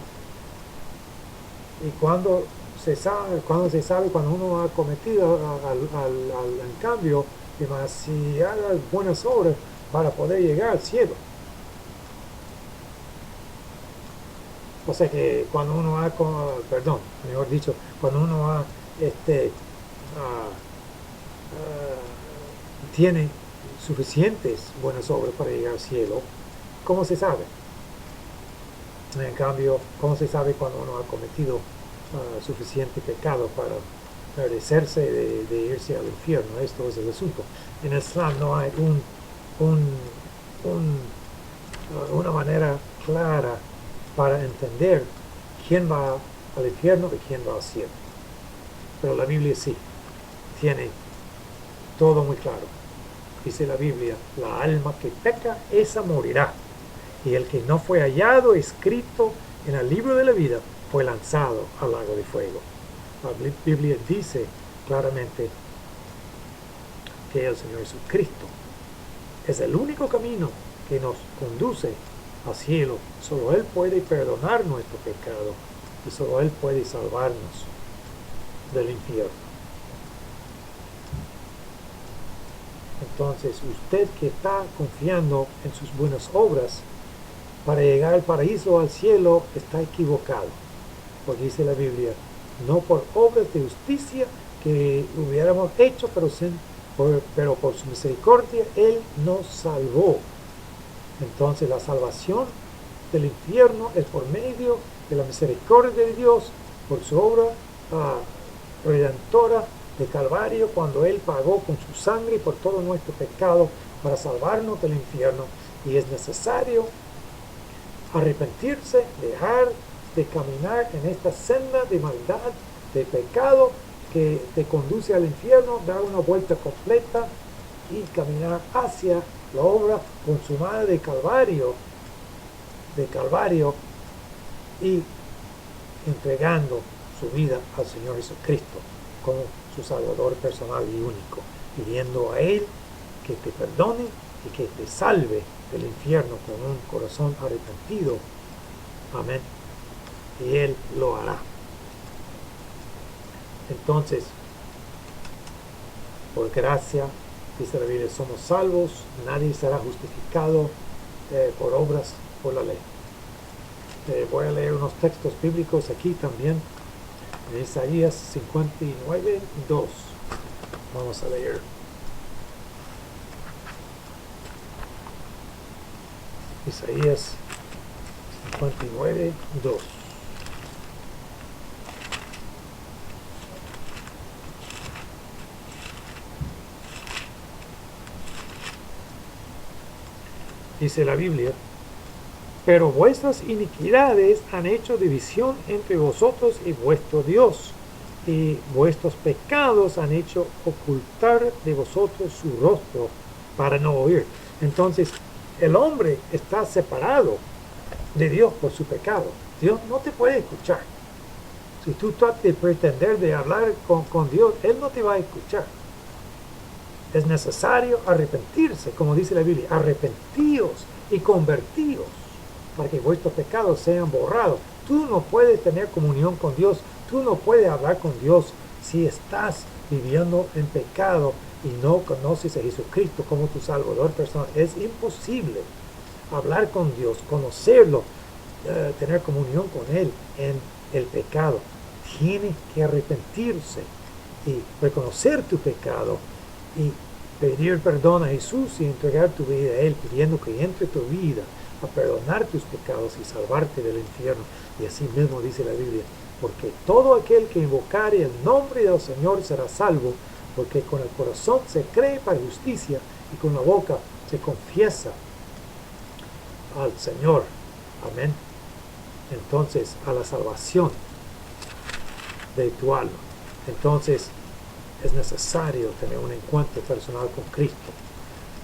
y cuando se sabe cuando uno ha cometido, en cambio, demasiadas buenas obras para poder llegar al cielo. O sea que cuando uno perdón, mejor dicho, cuando uno ah, tiene suficientes buenas obras para llegar al cielo, ¿cómo se sabe? En cambio, ¿cómo se sabe cuando uno ha cometido suficiente pecado para merecerse de irse al infierno? Esto es el asunto. En el Islam no hay una manera clara para entender quién va al infierno y quién va al cielo. Pero la Biblia sí, tiene todo muy claro. Dice la Biblia, la alma que peca, esa morirá. Y el que no fue hallado escrito en el libro de la vida fue lanzado al lago de fuego. La Biblia dice claramente que el Señor Jesucristo es el único camino que nos conduce al cielo. Solo Él puede perdonar nuestro pecado y solo Él puede salvarnos del infierno. Entonces, usted que está confiando en sus buenas obras para llegar al paraíso o al cielo, está equivocado. Porque dice la Biblia, no por obras de justicia que hubiéramos hecho, pero por su misericordia Él nos salvó. Entonces la salvación del infierno es por medio de la misericordia de Dios, por su obra redentora de Calvario, cuando Él pagó con su sangre por todo nuestro pecado para salvarnos del infierno. Y es necesario arrepentirse, dejar de caminar en esta senda de maldad, de pecado que te conduce al infierno, dar una vuelta completa y caminar hacia la obra consumada de Calvario y entregando su vida al Señor Jesucristo como su Salvador personal y único, pidiendo a Él que te perdone y que te salve del infierno con un corazón arrepentido. Amén. Y Él lo hará. Entonces, por gracia, dice la Biblia, somos salvos, nadie será justificado por obras, por la ley. Voy a leer unos textos bíblicos aquí también, en Isaías 59, 2. Vamos a leer. Isaías 59, 2. Dice la Biblia, pero vuestras iniquidades han hecho división entre vosotros y vuestro Dios, y vuestros pecados han hecho ocultar de vosotros su rostro para no oír. Entonces, el hombre está separado de Dios por su pecado. Dios no te puede escuchar. Si tú tratas de pretender de hablar con Dios, Él no te va a escuchar. Es necesario arrepentirse, como dice la Biblia, arrepentíos y convertíos para que vuestros pecados sean borrados. Tú no puedes tener comunión con Dios, tú no puedes hablar con Dios si estás viviendo en pecado y no conoces a Jesucristo como tu Salvador personal. Es imposible hablar con Dios, conocerlo, tener comunión con Él en el pecado. Tienes que arrepentirse y reconocer tu pecado y pedir perdón a Jesús y entregar tu vida a Él, pidiendo que entre tu vida a perdonar tus pecados y salvarte del infierno. Y así mismo dice la Biblia, porque todo aquel que invocare el nombre del Señor será salvo, porque con el corazón se cree para justicia y con la boca se confiesa al Señor. Amén. Entonces, a la salvación de tu alma. Entonces, es necesario tener un encuentro personal con Cristo.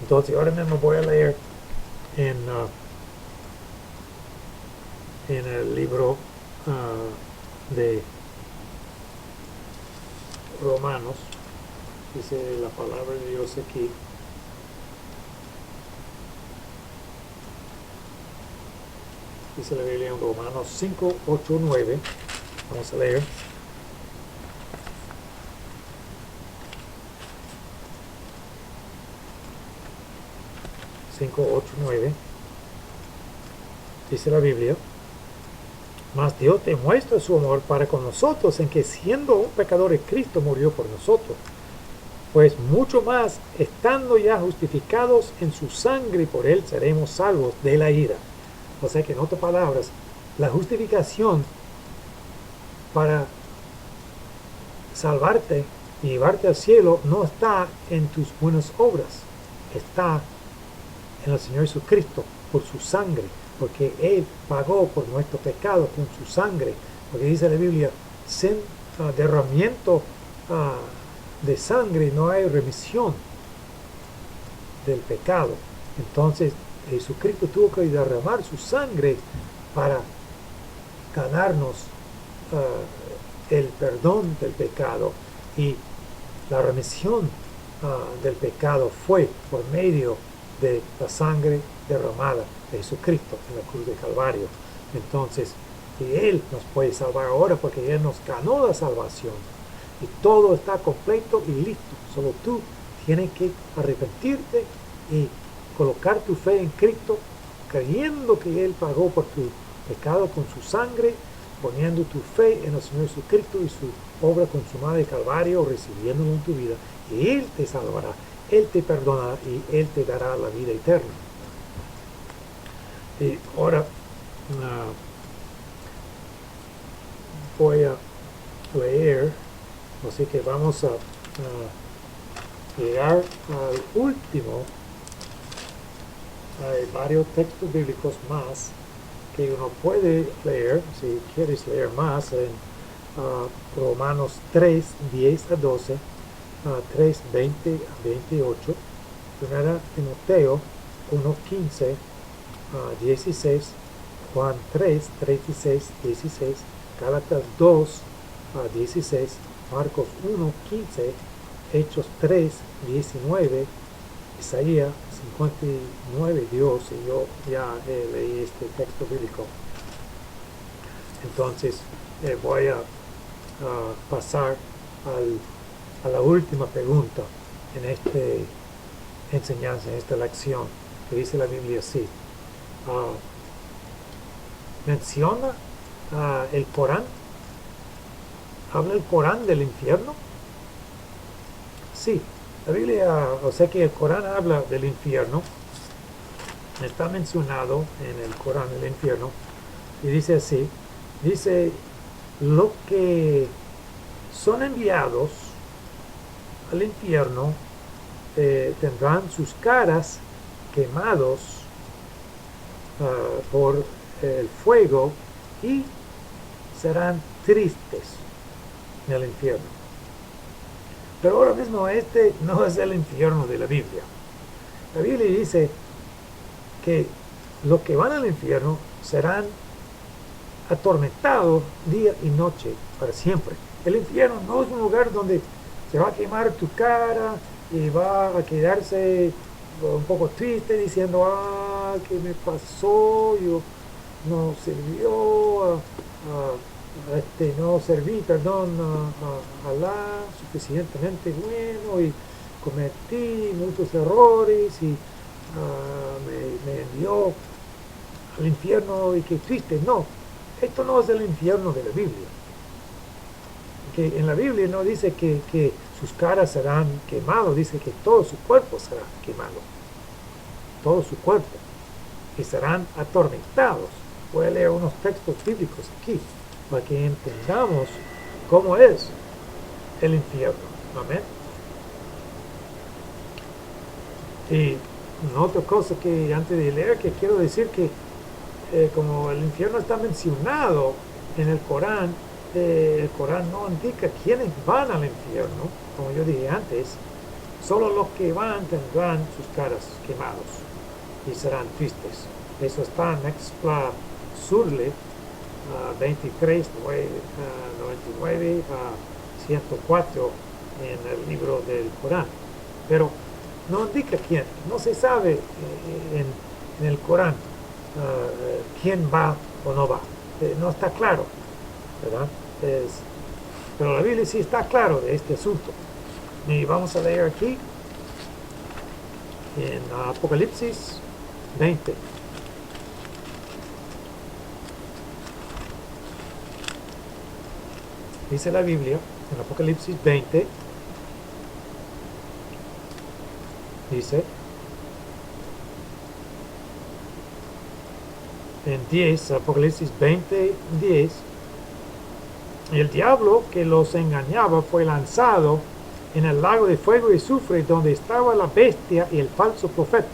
Entonces, ahora mismo voy a leer en el libro de Romanos, dice la palabra de Dios aquí. Dice la Biblia en Romanos 5, 8, 9. Vamos a leer. Dice la Biblia: mas Dios demuestra su amor para con nosotros en que siendo un pecador Cristo murió por nosotros, pues mucho más estando ya justificados en su sangre por él seremos salvos de la ira. O sea que en otras palabras, la justificación para salvarte y llevarte al cielo no está en tus buenas obras, está en el Señor Jesucristo por su sangre, porque Él pagó por nuestro pecado con su sangre, porque dice la Biblia, sin derramamiento de sangre no hay remisión del pecado. Entonces Jesucristo tuvo que derramar su sangre para ganarnos el perdón del pecado, y la remisión del pecado fue por medio de la sangre derramada de Jesucristo en la cruz de Calvario. Entonces, y Él nos puede salvar ahora porque Él nos ganó la salvación y todo está completo y listo. Solo tú tienes que arrepentirte y colocar tu fe en Cristo, creyendo que Él pagó por tu pecado con su sangre, poniendo tu fe en el Señor Jesucristo y su obra consumada de Calvario, recibiéndolo en tu vida, y Él te salvará, Él te perdonará y Él te dará la vida eterna. Y ahora voy a leer, así que vamos a llegar al último. Hay varios textos bíblicos más que uno puede leer, si quieres leer más, en Romanos 3, 10 a 12, 3, 20 a 28, Primera Timoteo 1, 15 a 16, Juan 3, 36, 16, Gálatas 2, 16, Marcos 1, 15, Hechos 3, 19, Isaías 59, Dios, y yo ya leí este texto bíblico. Entonces voy a pasar a la última pregunta en esta enseñanza, en esta lección, que dice la Biblia así. ¿Menciona el Corán? ¿Habla el Corán del infierno? Sí. La Biblia, o sea que el Corán habla del infierno, está mencionado en el Corán el infierno, y dice así, dice, los que son enviados al infierno tendrán sus caras quemados por el fuego y serán tristes en el infierno. Pero ahora mismo este no es el infierno de la Biblia. La Biblia dice que los que van al infierno serán atormentados día y noche para siempre. El infierno no es un lugar donde se va a quemar tu cara y va a quedarse un poco triste diciendo, ¿qué me pasó? Yo no sirvió no serví, perdón, a Alá suficientemente bueno y cometí muchos errores y me envió al infierno y qué triste. No, esto no es el infierno de la Biblia. Que en la Biblia no dice que sus caras serán quemados, dice que todo su cuerpo será quemado, todo su cuerpo, y serán atormentados. Voy a leer unos textos bíblicos aquí. para que entendamos cómo es el infierno. Amén. Y otra cosa que antes de leer que quiero decir que como el infierno está mencionado en el Corán no indica quiénes van al infierno, como yo dije antes, solo los que van tendrán sus caras quemados y serán tristes. Eso está en Extra Surle 23, 99 a 104 en el libro del Corán. Pero no indica quién, no se sabe en el Corán quién va o no va. No está claro, ¿verdad? Pero la Biblia sí está claro de este asunto. Y vamos a leer aquí en Apocalipsis 20. Dice la Biblia en Apocalipsis 20, dice en 10, Apocalipsis 20, 10, y el diablo que los engañaba fue lanzado en el lago de fuego y azufre donde estaba la bestia y el falso profeta,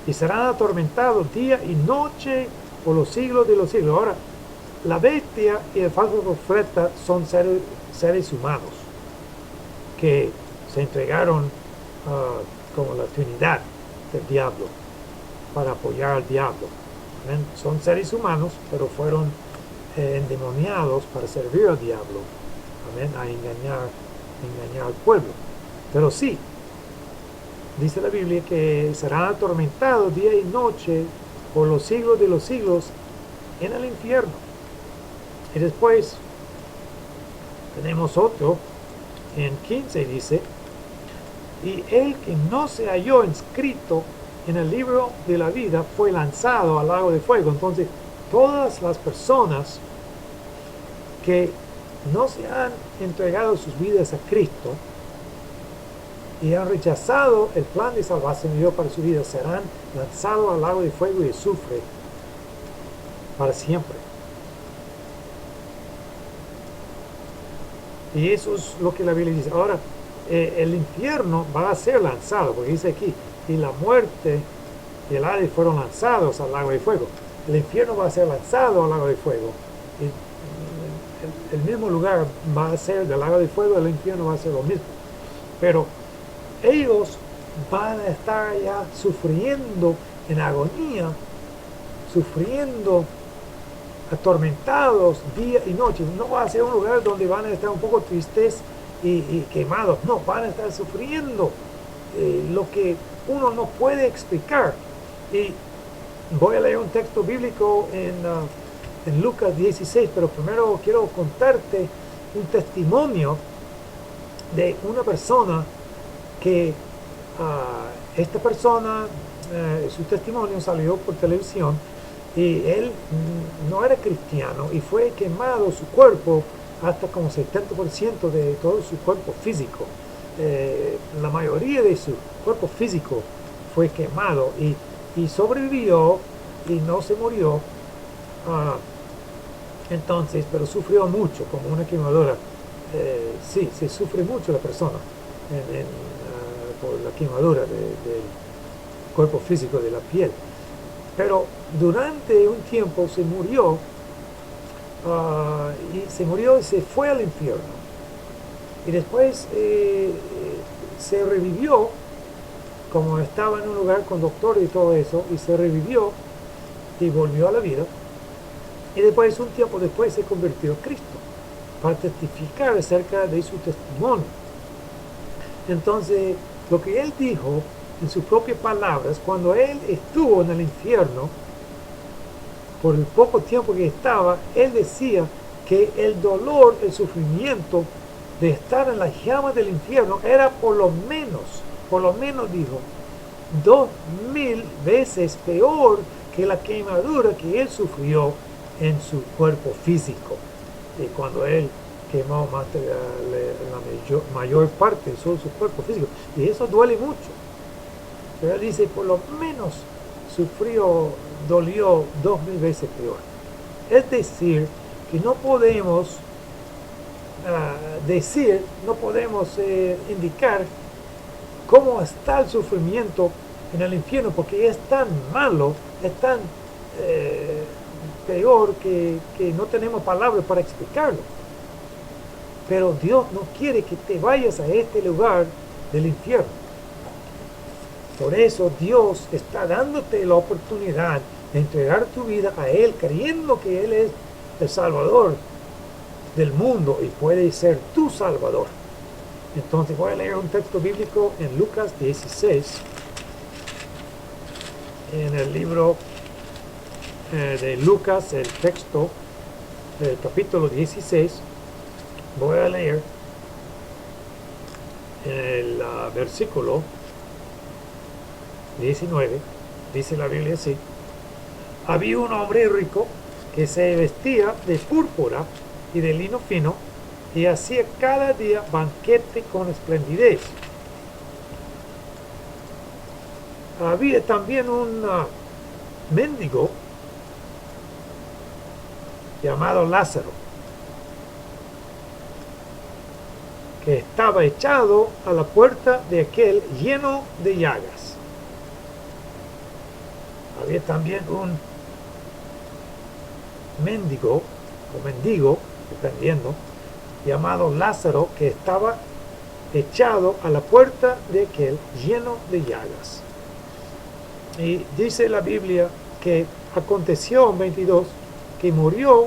y serán atormentados día y noche por los siglos de los siglos. Ahora, la bestia y el falso profeta son seres humanos que se entregaron como la Trinidad del diablo para apoyar al diablo. ¿Ven? Son seres humanos, pero fueron endemoniados para servir al diablo. ¿Ven? A engañar al pueblo. Pero sí, dice la Biblia que serán atormentados día y noche por los siglos de los siglos en el infierno. Y después tenemos otro, en 15 dice, y el que no se halló inscrito en el libro de la vida fue lanzado al lago de fuego. Entonces, todas las personas que no se han entregado sus vidas a Cristo y han rechazado el plan de salvación de Dios para su vida, serán lanzados al lago de fuego y azufre para siempre. Y eso es lo que la Biblia dice. Ahora, el infierno va a ser lanzado, porque dice aquí, y la muerte y el Hades fueron lanzados al lago de fuego. El infierno va a ser lanzado al lago de fuego. Y el mismo lugar va a ser del lago de fuego, el infierno va a ser lo mismo. Pero ellos van a estar ya sufriendo en agonía, sufriendo atormentados día y noche. No va a ser un lugar donde van a estar un poco tristes y quemados. No, van a estar sufriendo lo que uno no puede explicar. Y voy a leer un texto bíblico en Lucas 16, pero primero quiero contarte un testimonio de una persona que esta persona, su testimonio salió por televisión, y él no era cristiano y fue quemado su cuerpo hasta como 70% de todo su cuerpo físico. La mayoría de su cuerpo físico fue quemado y sobrevivió y no se murió. Entonces, pero sufrió mucho, como una quemadura. Sí, se sufre mucho la persona por la quemadura del cuerpo físico, de la piel. Pero durante un tiempo se murió, y se fue al infierno. Y después se revivió, como estaba en un lugar con doctores y todo eso, y se revivió y volvió a la vida. Y después, un tiempo después, se convirtió a Cristo para testificar acerca de su testimonio. Entonces, lo que él dijo en sus propias palabras, cuando él estuvo en el infierno, por el poco tiempo que estaba, él decía que el dolor, el sufrimiento de estar en las llamas del infierno era por lo menos dijo, 2000 veces peor que la quemadura que él sufrió en su cuerpo físico. Y cuando él quemó la mayor parte de su cuerpo físico, y eso duele mucho. Pero él dice, por lo menos dolió 2000 veces peor. Es decir, que no podemos decir, no podemos indicar cómo está el sufrimiento en el infierno, porque es tan malo, es tan peor que no tenemos palabras para explicarlo. Pero Dios no quiere que te vayas a este lugar del infierno. Por eso Dios está dándote la oportunidad de entregar tu vida a Él, creyendo que Él es el Salvador del mundo y puede ser tu Salvador. Entonces voy a leer un texto bíblico en Lucas 16, en el libro de Lucas, el texto del capítulo 16. Voy a leer el versículo 19. Dice la Biblia así: había un hombre rico que se vestía de púrpura y de lino fino y hacía cada día banquete con esplendidez. Había también un mendigo llamado Lázaro, que estaba echado a la puerta de aquel lleno de llagas. Había también un mendigo, dependiendo, llamado Lázaro, que estaba echado a la puerta de aquel lleno de llagas. Y dice la Biblia que aconteció en 22 que murió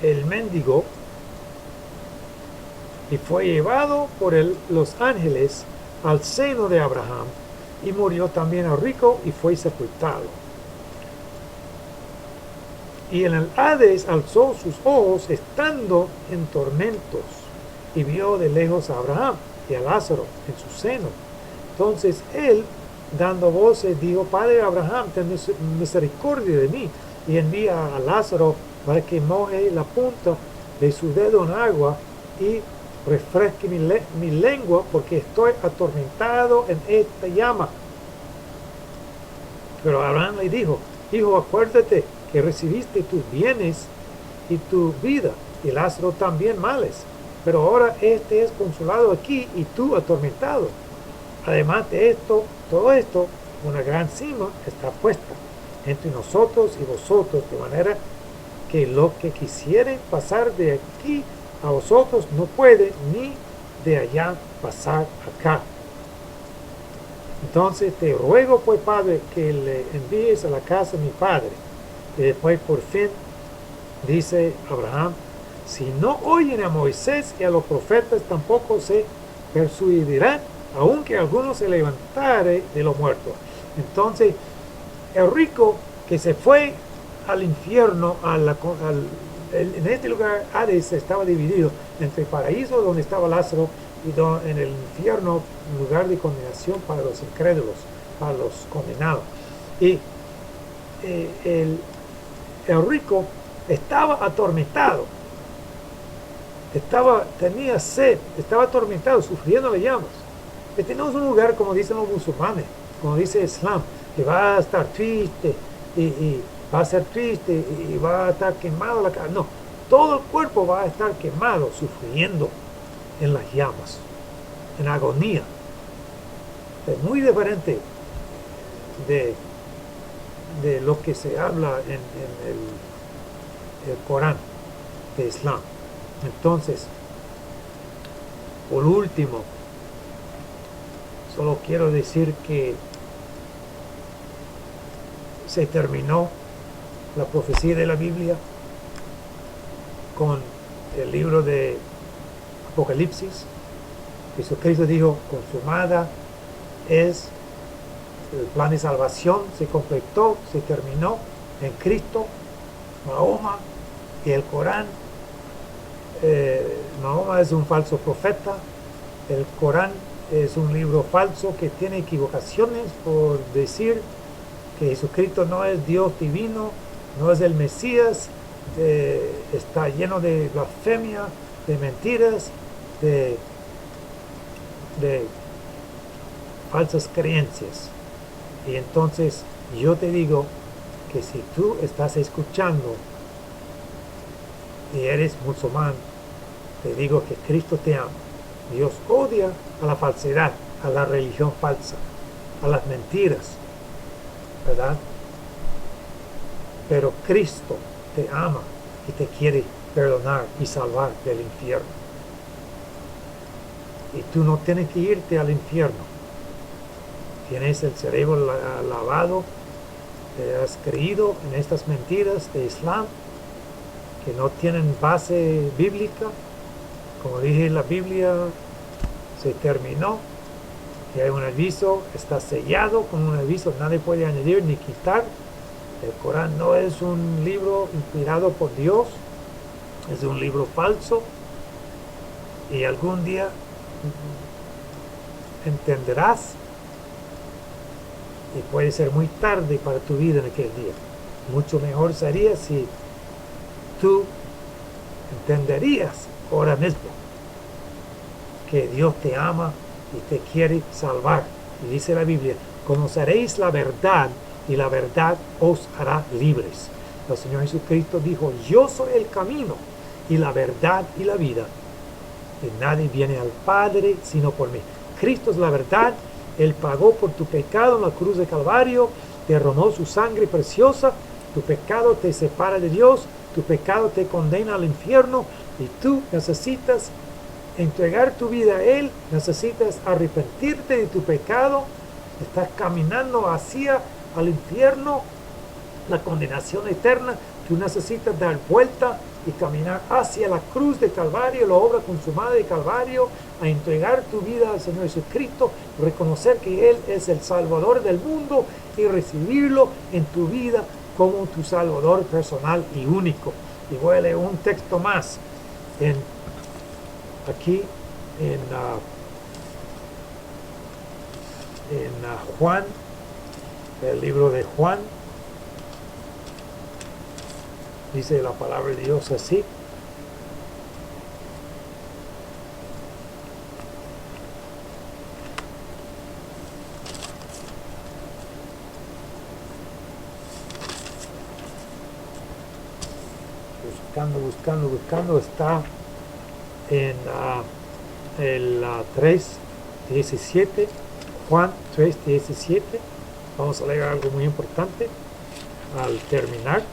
el mendigo y fue llevado por los ángeles al seno de Abraham, y murió también el rico y fue sepultado. Y en el Hades alzó sus ojos estando en tormentos y vio de lejos a Abraham y a Lázaro en su seno. Entonces él, dando voces, dijo: Padre Abraham, ten misericordia de mí y envía a Lázaro para que moje la punta de su dedo en agua y refresque mi lengua, porque estoy atormentado en esta llama. Pero Abraham le dijo: hijo, acuérdate que recibiste tus bienes y tu vida, y Lázaro también males, pero ahora este es consolado aquí y tú atormentado. Además de esto, todo esto, una gran cima está puesta entre nosotros y vosotros, de manera que los que quisieren pasar de aquí a vosotros no pueden, ni de allá pasar acá. Entonces te ruego, pues, Padre, que le envíes a la casa de mi padre. Y después, por fin, dice Abraham: si no oyen a Moisés y a los profetas, tampoco se persuadirán, aunque alguno se levantare de los muertos. Entonces, el rico que se fue al infierno, en este lugar, Hades, estaba dividido entre el paraíso, donde estaba Lázaro, y en el infierno, lugar de condenación para los incrédulos, para los condenados. Y el rico estaba atormentado, tenía sed, estaba atormentado, sufriendo las llamas. Este no es un lugar, como dicen los musulmanes, como dice el Islam, que va a estar triste y va a ser triste y va a estar quemado la cara. No, todo el cuerpo va a estar quemado, sufriendo en las llamas, en agonía. Es muy diferente de lo que se habla en el Corán de Islam. Entonces, por último, solo quiero decir que se terminó la profecía de la Biblia con el libro de Apocalipsis. Jesucristo dijo: consumada es. El plan de salvación se completó, se terminó en Cristo. Mahoma y el Corán. Mahoma es un falso profeta. El Corán es un libro falso que tiene equivocaciones por decir que Jesucristo no es Dios divino, no es el Mesías. Está lleno de blasfemia, de mentiras, de falsas creencias. Y entonces yo te digo que si tú estás escuchando y eres musulmán, te digo que Cristo te ama. Dios odia a la falsedad, a la religión falsa, a las mentiras, ¿verdad? Pero Cristo te ama y te quiere perdonar y salvar del infierno. Y tú no tienes que irte al infierno. Tienes el cerebro lavado, te has creído en estas mentiras de Islam que no tienen base bíblica. Como dije, la Biblia se terminó y hay un aviso, está sellado con un aviso, nadie puede añadir ni quitar. El Corán no es un libro inspirado por Dios, es un libro falso, y algún día entenderás, y puede ser muy tarde para tu vida en aquel día. Mucho mejor sería si tú entenderías ahora mismo que Dios te ama y te quiere salvar. Y dice la Biblia, conoceréis la verdad y la verdad os hará libres. El Señor Jesucristo dijo, yo soy el camino y la verdad y la vida. Y nadie viene al Padre sino por mí. Cristo es la verdad. Él pagó por tu pecado en la cruz de Calvario, derramó su sangre preciosa. Tu pecado te separa de Dios, tu pecado te condena al infierno y tú necesitas entregar tu vida a Él, necesitas arrepentirte de tu pecado. Estás caminando hacia al infierno, la condenación eterna. Tú necesitas dar vuelta y caminar hacia la cruz de Calvario, la obra consumada de Calvario, a entregar tu vida al Señor Jesucristo, reconocer que Él es el Salvador del mundo y recibirlo en tu vida como tu Salvador personal y único. Y voy a leer un texto más aquí en Juan, el libro de Juan. Dice la palabra de Dios así. Buscando, está en el 3:17, Juan 3:17. Vamos a leer algo muy importante al terminar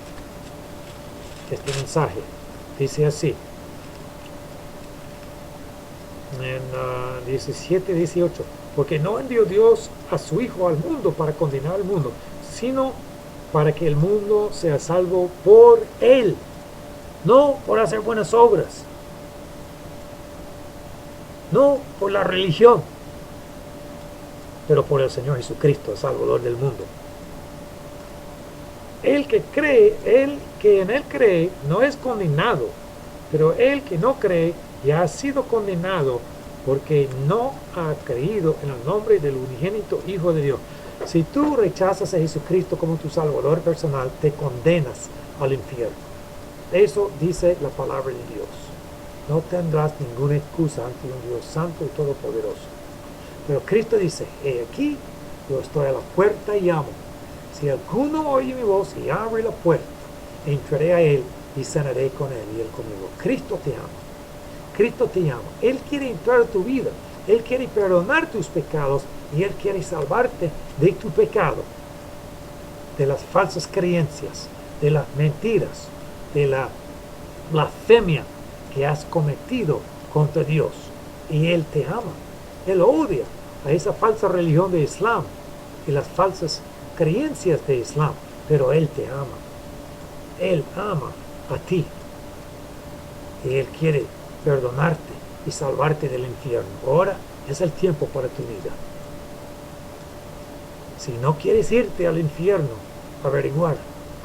este mensaje. Dice así, en 17-18, porque no envió Dios a su Hijo al mundo para condenar al mundo, sino para que el mundo sea salvo por Él, no por hacer buenas obras, no por la religión, pero por el Señor Jesucristo, el Salvador del mundo. El que en Él cree, no es condenado, pero el que no cree ya ha sido condenado porque no ha creído en el nombre del unigénito Hijo de Dios. Si tú rechazas a Jesucristo como tu Salvador personal, te condenas al infierno. Eso dice la palabra de Dios. No tendrás ninguna excusa ante un Dios santo y todopoderoso. Pero Cristo dice, he aquí, yo estoy a la puerta y llamo. Si alguno oye mi voz y abre la puerta, entraré a Él y cenaré con Él y Él conmigo. Cristo te ama. Cristo te llama. Él quiere entrar a tu vida. Él quiere perdonar tus pecados y Él quiere salvarte de tu pecado, de las falsas creencias, de las mentiras, de la blasfemia que has cometido contra Dios. Y Él te ama. Él odia a esa falsa religión de Islam y las falsas creencias de Islam, pero Él te ama. Él ama a ti y Él quiere perdonarte y salvarte del infierno. Ahora es el tiempo para tu vida. Si no quieres irte al infierno, averiguar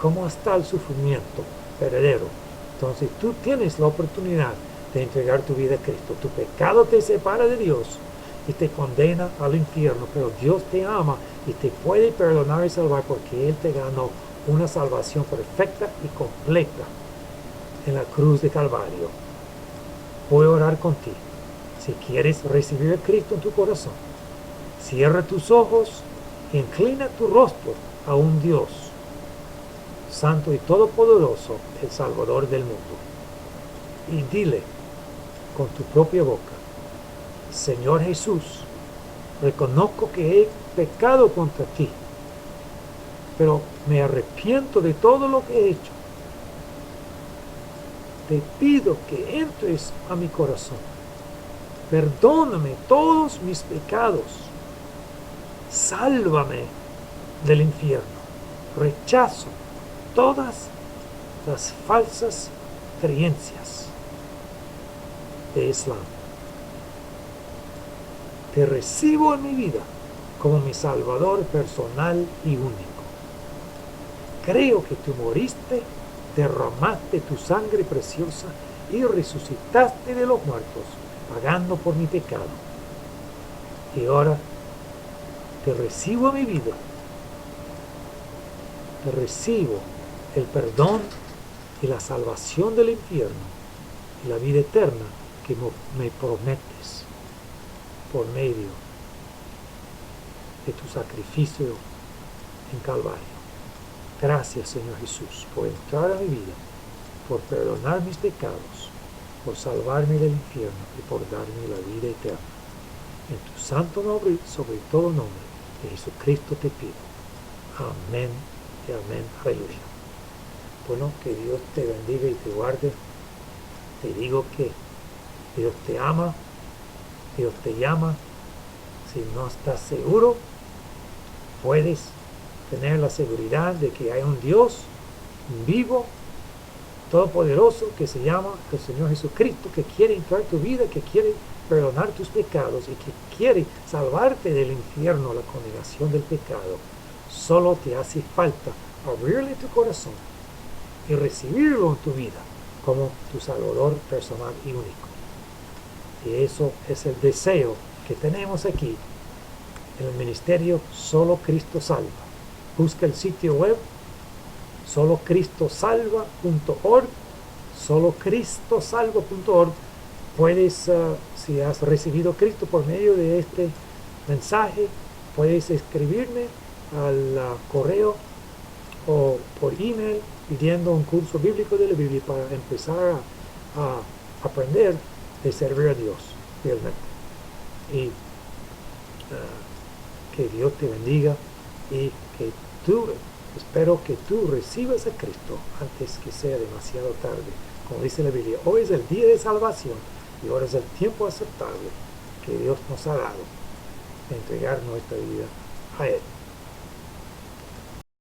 cómo está el sufrimiento verdadero, entonces tú tienes la oportunidad de entregar tu vida a Cristo. Tu pecado te separa de Dios y te condena al infierno, pero Dios te ama y te puede perdonar y salvar porque Él te ganó una salvación perfecta y completa en la cruz de Calvario. Voy a orar contigo. Si quieres recibir a Cristo en tu corazón, cierra tus ojos, inclina tu rostro a un Dios Santo y Todopoderoso, el Salvador del mundo. Y dile con tu propia boca: Señor Jesús, reconozco que he pecado contra ti, pero me arrepiento de todo lo que he hecho. Te pido que entres a mi corazón. Perdóname todos mis pecados. Sálvame del infierno. Rechazo todas las falsas creencias de Islam. Te recibo en mi vida como mi Salvador personal y único. Creo que tú moriste, derramaste tu sangre preciosa y resucitaste de los muertos, pagando por mi pecado. Y ahora te recibo en mi vida. Te recibo el perdón y la salvación del infierno y la vida eterna que me prometes por medio de tu sacrificio en Calvario. Gracias, Señor Jesús, por entrar a mi vida, por perdonar mis pecados, por salvarme del infierno y por darme la vida eterna. En tu santo nombre, sobre todo nombre, de Jesucristo te pido. Amén y amén. Aleluya. Bueno, que Dios te bendiga y te guarde. Te digo que Dios te ama, Dios te llama. Si no estás seguro, puedes tener la seguridad de que hay un Dios vivo, todopoderoso, que se llama el Señor Jesucristo, que quiere entrar en tu vida, que quiere perdonar tus pecados y que quiere salvarte del infierno, la condenación del pecado. Solo te hace falta abrirle tu corazón y recibirlo en tu vida como tu Salvador personal y único. Y eso es el deseo que tenemos aquí en el ministerio Solo Cristo Salva. Busca el sitio web solocristosalva.org, solocristosalva.org. Puedes, si has recibido a Cristo por medio de este mensaje, puedes escribirme al correo o por email pidiendo un curso bíblico de la Biblia para empezar a aprender de servir a Dios realmente. Y que Dios te bendiga y que espero que tú recibas a Cristo antes que sea demasiado tarde. Como dice la Biblia, hoy es el día de salvación y ahora es el tiempo aceptable que Dios nos ha dado de entregar nuestra vida a Él.